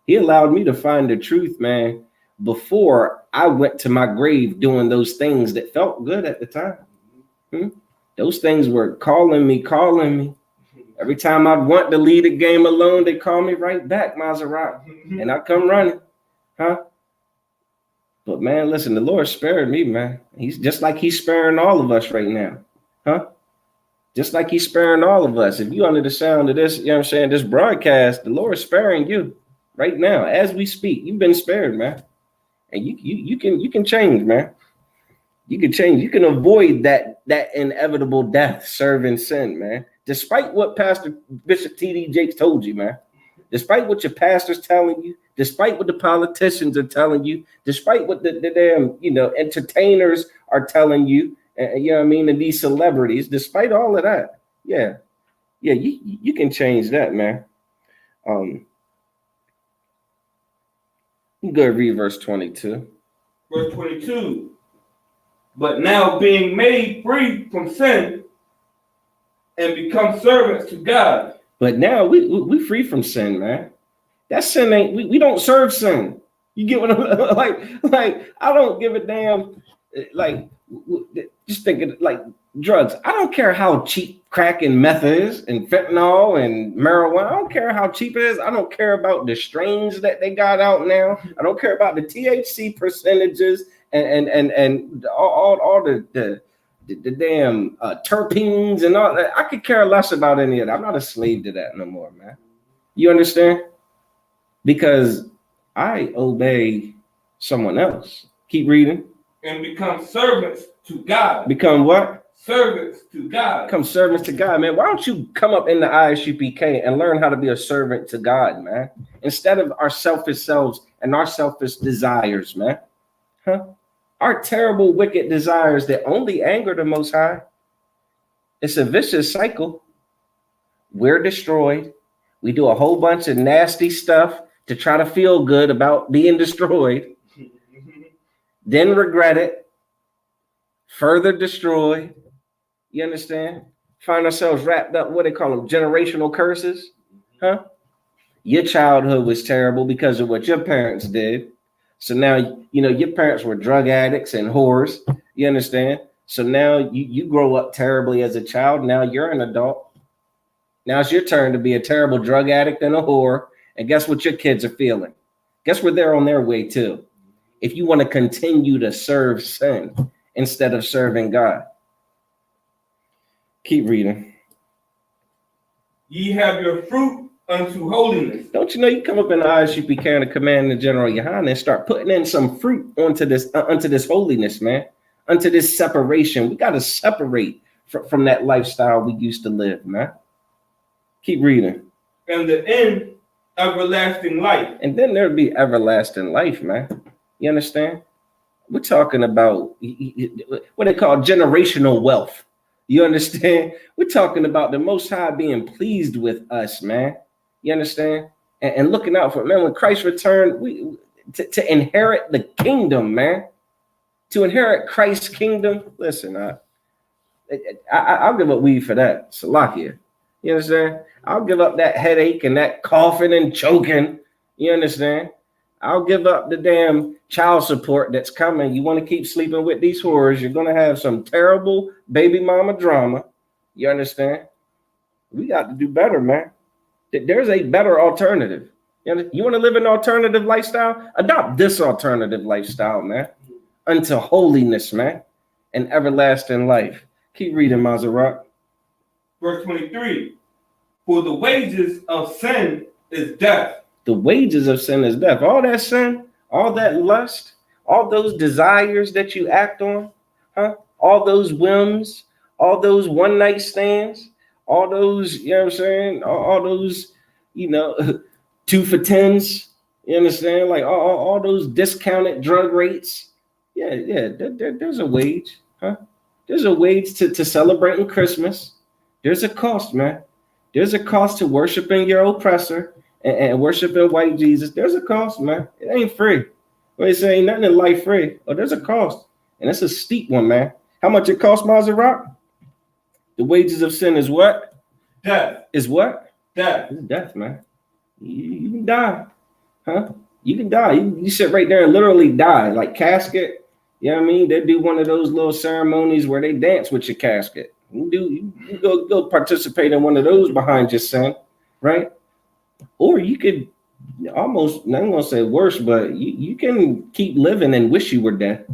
A: He allowed me to find the truth, man, before I went to my grave doing those things that felt good at the time. Those things were calling me. Every time I'd want to leave the game alone, they call me right back, Maserati. And I come running. Huh? But man, listen, the Lord spared me, man. He's just like he's sparing all of us right now. Huh? Just like he's sparing all of us. If you under the sound of this, you know what I'm saying, this broadcast, the Lord is sparing you right now. As we speak, you've been spared, man. And you can change, man. You can change. You can avoid that inevitable death serving sin, man. Despite what Pastor Bishop T.D. Jakes told you, man. Despite what your pastor's telling you, despite what the politicians are telling you, despite what the damn, entertainers are telling you, you know what I mean, and these celebrities, despite all of that, yeah, you can change that, man. You go read verse 22.
B: Verse 22. But now being made free from sin and become servants to God.
A: But now we free from sin, man. That sin ain't, we don't serve sin. You get what I'm like I don't give a damn. Like, just thinking like drugs. I don't care how cheap crack and meth is, and fentanyl and marijuana. I don't care how cheap it is. I don't care about the strains that they got out now. I don't care about the THC percentages and all the damn terpenes and all that. I could care less about any of that. I'm not a slave to that no more, man. You understand? Because I obey someone else. Keep reading.
B: And become servants to God.
A: Become what?
B: Servants to God.
A: Become servants to God, man. Why don't you come up in the ISUPK and learn how to be a servant to God, man? Instead of our selfish selves and our selfish desires, man. Huh? Our terrible, wicked desires that only anger the Most High. It's a vicious cycle. We're destroyed. We do a whole bunch of nasty stuff to try to feel good about being destroyed. Then regret it. Further destroyed. You understand? Find ourselves wrapped up, what they call them, generational curses. Huh? Your childhood was terrible because of what your parents did. So now, your parents were drug addicts and whores. You understand? So now you grow up terribly as a child. Now you're an adult. Now it's your turn to be a terrible drug addict and a whore. And guess what your kids are feeling? Guess where they're on their way to? If you want to continue to serve sin instead of serving God. Keep reading.
B: Ye have your fruit unto holiness.
A: Don't you know you come up in the ISUPK and command the General Yohana and start putting in some fruit onto this holiness, man, unto this separation. We got to separate from that lifestyle we used to live, man. Keep reading.
B: And the end, everlasting life.
A: And then there'll be everlasting life, man. You understand? We're talking about what they call generational wealth. You understand? We're talking about the Most High being pleased with us, man. You understand? And looking out for, man, when Christ returned, to inherit the kingdom, man. To inherit Christ's kingdom. Listen, I'll give up weed for that. Salakia. You understand? I'll give up that headache and that coughing and choking. You understand? I'll give up the damn child support that's coming. You want to keep sleeping with these whores, you're going to have some terrible baby mama drama. You understand? We got to do better, man. There's a better alternative. You want to live an alternative lifestyle? Adopt this alternative lifestyle, man. Unto holiness, man, and everlasting life. Keep reading, Maserat.
B: Verse 23. For the wages of sin is death.
A: The wages of sin is death. All that sin, all that lust, all those desires that you act on, all those whims, all those one night stands, all those, you know what I'm saying? All those, 2 for 10s, you understand? Like all those discounted drug rates. Yeah, there's a wage, There's a wage to celebrating Christmas. There's a cost, man. There's a cost to worshiping your oppressor and worshiping white Jesus. There's a cost, man. It ain't free. What they say, ain't nothing in life free. Oh, there's a cost. And it's a steep one, man. How much it costs, Maserat? The wages of sin is what?
B: Death.
A: Is what?
B: Death.
A: It's death, man. You can die. You can die. You sit right there and literally die. Like casket. You know what I mean? They do one of those little ceremonies where they dance with your casket. You go participate in one of those behind your sin, right? Or you could almost, I'm gonna say worse, but you can keep living and wish you were dead.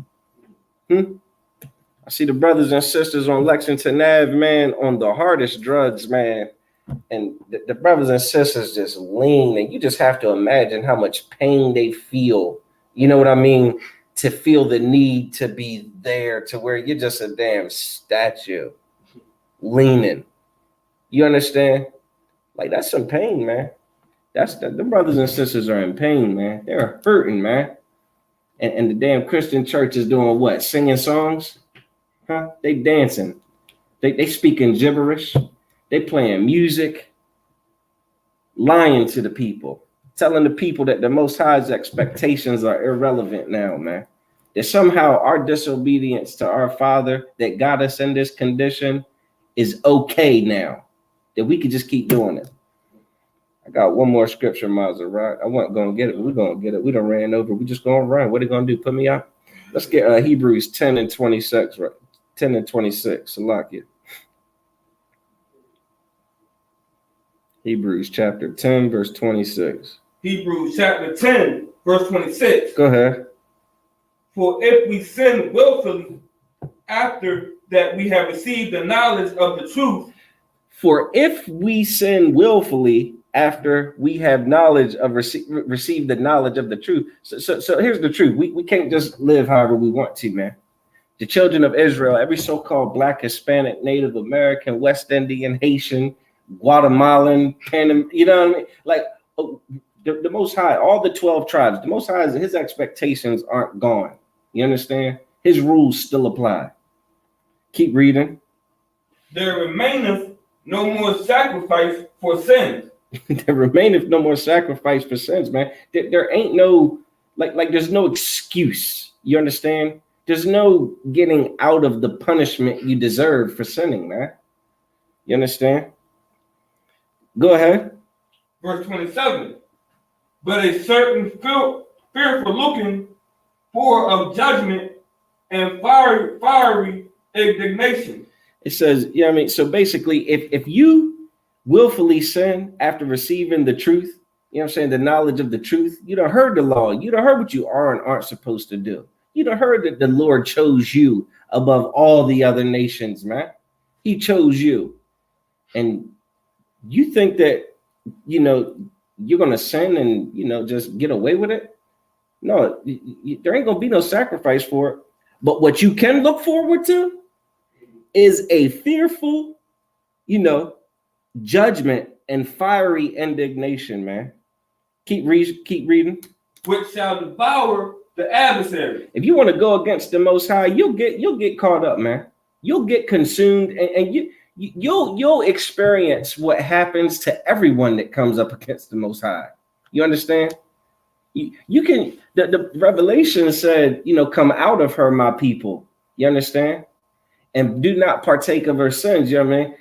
A: I see the brothers and sisters on Lexington Ave, man, on the hardest drugs, man. And the brothers and sisters just lean, and you just have to imagine how much pain they feel. You know what I mean? To feel the need to be there, to where you're just a damn statue leaning. You understand? Like, that's some pain, man. The brothers and sisters are in pain, man. They're hurting, man. And the damn Christian church is doing what? Singing songs? They dancing. They speaking gibberish. They playing music. Lying to the people. Telling the people that the Most High's expectations are irrelevant now, man. That somehow our disobedience to our Father that got us in this condition is okay now. That we could just keep doing it. I got one more scripture, Maserat. I wasn't going to get it. We're going to get it. We done ran over. We just going to run. What are they going to do? Put me out? Let's get Hebrews 10 and 26. Right? 10 and 26. Salakia. Hebrews chapter 10, verse 26.
B: Hebrews chapter 10, verse 26.
A: Go ahead.
B: For if we sin willfully after that we have received the knowledge of the truth.
A: For if we sin willfully after we have knowledge of received the knowledge of the truth. So here's the truth. We can't just live however we want to, man. The children of Israel, every so-called Black, Hispanic, Native American, West Indian, Haitian, Guatemalan, you know what I mean? Like the Most High, all the 12 tribes, the Most High, his expectations aren't gone. You understand? His rules still apply. Keep reading.
B: There remaineth no more sacrifice for sins.
A: There remaineth no more sacrifice for sins, man. There ain't no, like there's no excuse. You understand? There's no getting out of the punishment you deserve for sinning, man. You understand? Go ahead.
B: Verse 27. But a certain fearful looking for of judgment and fiery indignation.
A: It says, you know what I mean? So basically, if you willfully sin after receiving the truth, you know what I'm saying, the knowledge of the truth, you done heard the law. You done heard what you are and aren't supposed to do. You done heard that the Lord chose you above all the other nations, man. He chose you. And you think that, you're going to sin and, just get away with it? No, there ain't going to be no sacrifice for it. But what you can look forward to is a fearful, judgment and fiery indignation, man. Keep reading.
B: Which shall devour the adversary.
A: If you want to go against the Most High, you'll get caught up, man. you'll get consumed, and you'll experience what happens to everyone that comes up against the Most High. You understand? You can, the revelation said, come out of her, my people. You understand? And do not partake of her sins, you know what I mean?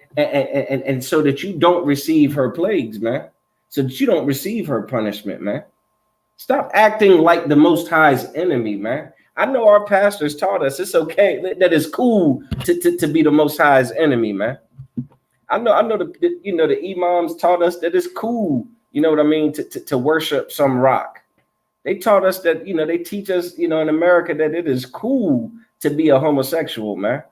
A: And so that you don't receive her plagues, man. So that you don't receive her punishment, man. Stop acting like the Most High's enemy, man. I know our pastors taught us it's okay, that it's cool to be the Most High's enemy, man. I know the imams taught us that it's cool, you know what I mean, to worship some rock. They taught us that, they teach us, in America, that it is cool to be a homosexual, man.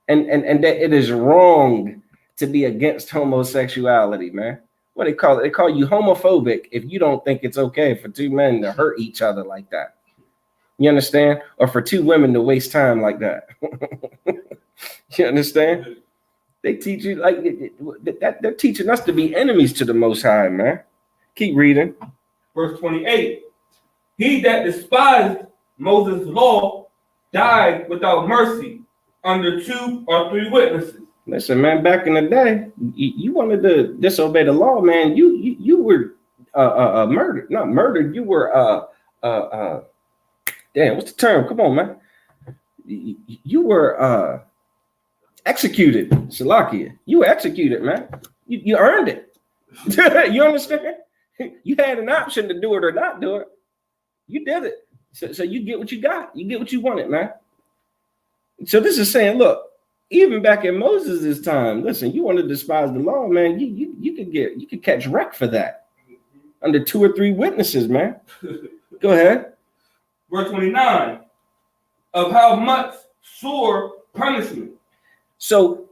A: And that it is wrong to be against homosexuality, man. What they call it? They call you homophobic if you don't think it's okay for two men to hurt each other like that. You understand? Or for two women to waste time like that. You understand? They teach you like that. They're teaching us to be enemies to the Most High, man. Keep reading.
B: Verse 28. He that despised Moses' law died without mercy under 2 or 3 witnesses.
A: Listen, man, back in the day, you wanted to disobey the law, man. You were murdered. Not murdered. You were damn, what's the term? Come on, man. You were executed. Salakia. You were executed, man. You earned it. You understand? You had an option to do it or not do it. You did it. So you get what you got. You get what you wanted, man. So this is saying, look, even back in Moses' time, listen, you want to despise the law, man, you could catch wreck for that. Under 2 or 3 witnesses, man. Go ahead.
B: Verse 29. Of how much sore punishment.
A: So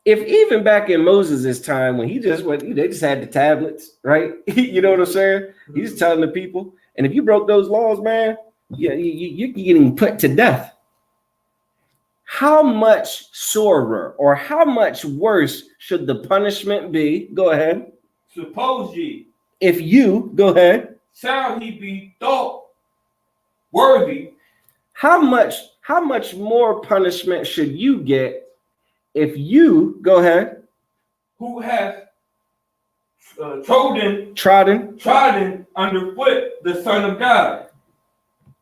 A: if even back in Moses' time, when they just had the tablets, right? You know what I'm saying? He's telling the people, and if you broke those laws, man, you're getting put to death. How much sorer or how much worse should the punishment be? Go ahead.
B: Suppose ye.
A: If you, go ahead.
B: Shall he be thought worthy?
A: How much more punishment should you get if you, go ahead.
B: Who has trodden underfoot the Son of God?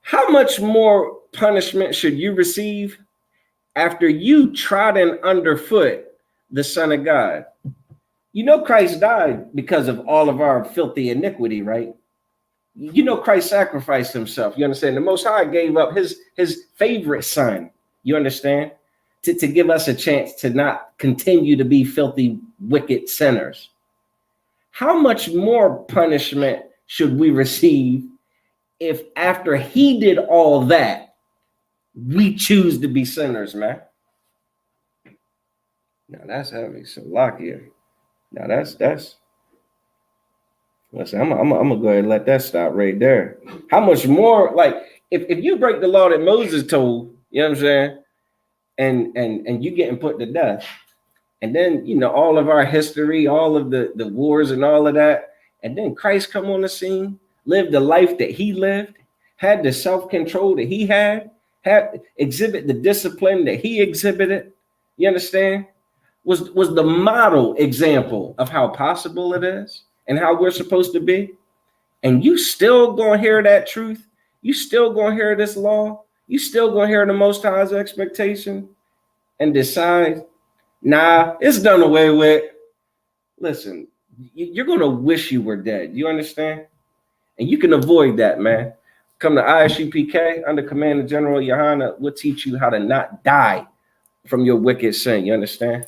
A: How much more punishment should you receive after you trodden underfoot the Son of God? You know Christ died because of all of our filthy iniquity, right? You know Christ sacrificed himself. You understand? The Most High gave up his favorite son, you understand, to give us a chance to not continue to be filthy, wicked sinners. How much more punishment should we receive if after he did all that, we choose to be sinners, man? Now that's heavy. So lock here. Now that's listen, I'm gonna go ahead and let that stop right there. How much more, like if you break the law that Moses told, you know what I'm saying, and you getting put to death, and then all of our history, all of the wars and all of that, and then Christ come on the scene, lived the life that he lived, had the self-control that he had exhibit the discipline that he exhibited, you understand, was the model example of how possible it is and how we're supposed to be. And you still gonna hear that truth, you still gonna hear this law, you still gonna hear the Most High's expectation and decide, nah, it's done away with. Listen, you're gonna wish you were dead, you understand? And you can avoid that, man. Come to ISUPK under Command of General Yohana. We'll teach you how to not die from your wicked sin. You understand?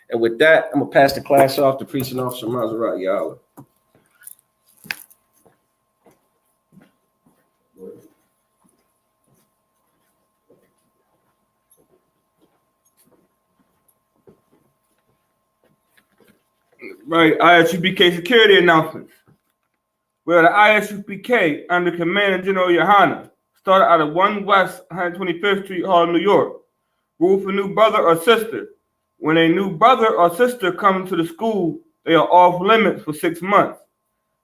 A: And with that, I'm going to pass the class off to Preaching Officer Maserati Yala.
B: Right, ISUPK security announcements. Well, the ISUPK under Command of General Yohana started out of 1 West 125th Street, Harlem, New York. Rule for new brother or sister. When a new brother or sister comes to the school, they are off limits for 6 months.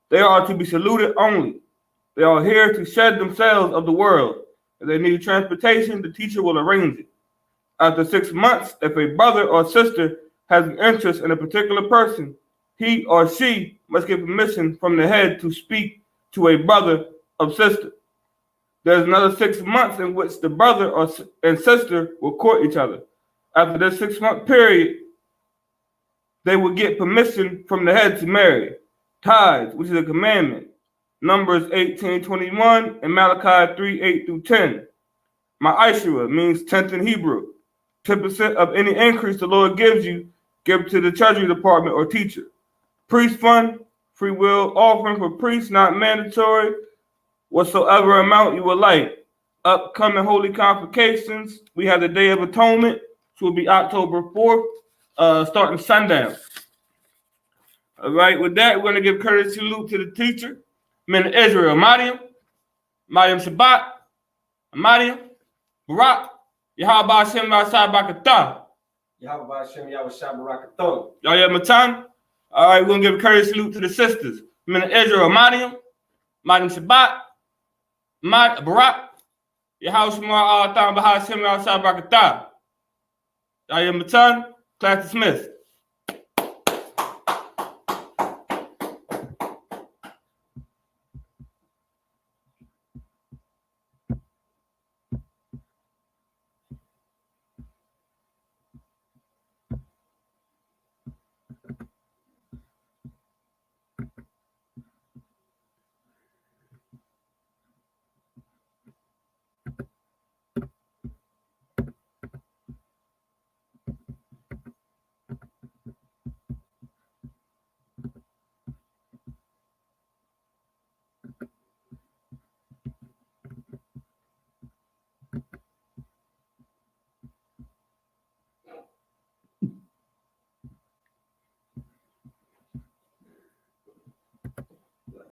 B: They are to be saluted only. They are here to shed themselves of the world. If they need transportation, the teacher will arrange it. After 6 months, if a brother or sister has an interest in a particular person, he or she must get permission from the head to speak to a brother or sister. There's another 6 months in which the brother and sister will court each other. After this 6-month period, they will get permission from the head to marry. Tithes, which is a commandment. Numbers 18:21 and Malachi 3:8-10. Ma'ashera means tenth in Hebrew. 10% of any increase the Lord gives you, give to the treasury department or teacher. Priest fund, free will offering for priests, not mandatory. Whatsoever amount you would like. Upcoming holy convocations. We have the Day of Atonement, which will be October 4th, starting sundown. All right, with that, we're going to give courtesy salute to the teacher, men of Israel, Mariam Shabbat, Mariam, Barak, Yahweh Hashem Rashai Bakatah.
A: Yahweh Hashem Yahweh Shabbat.
B: Yahweh Matan. All right, we're going to give courtesy salute to the sisters, men of Israel, Mariam Shabbat, Barak, Yahweh Shemar Al-Tam Bahashem Rashai Bakatah. Yahweh Matan, class dismissed.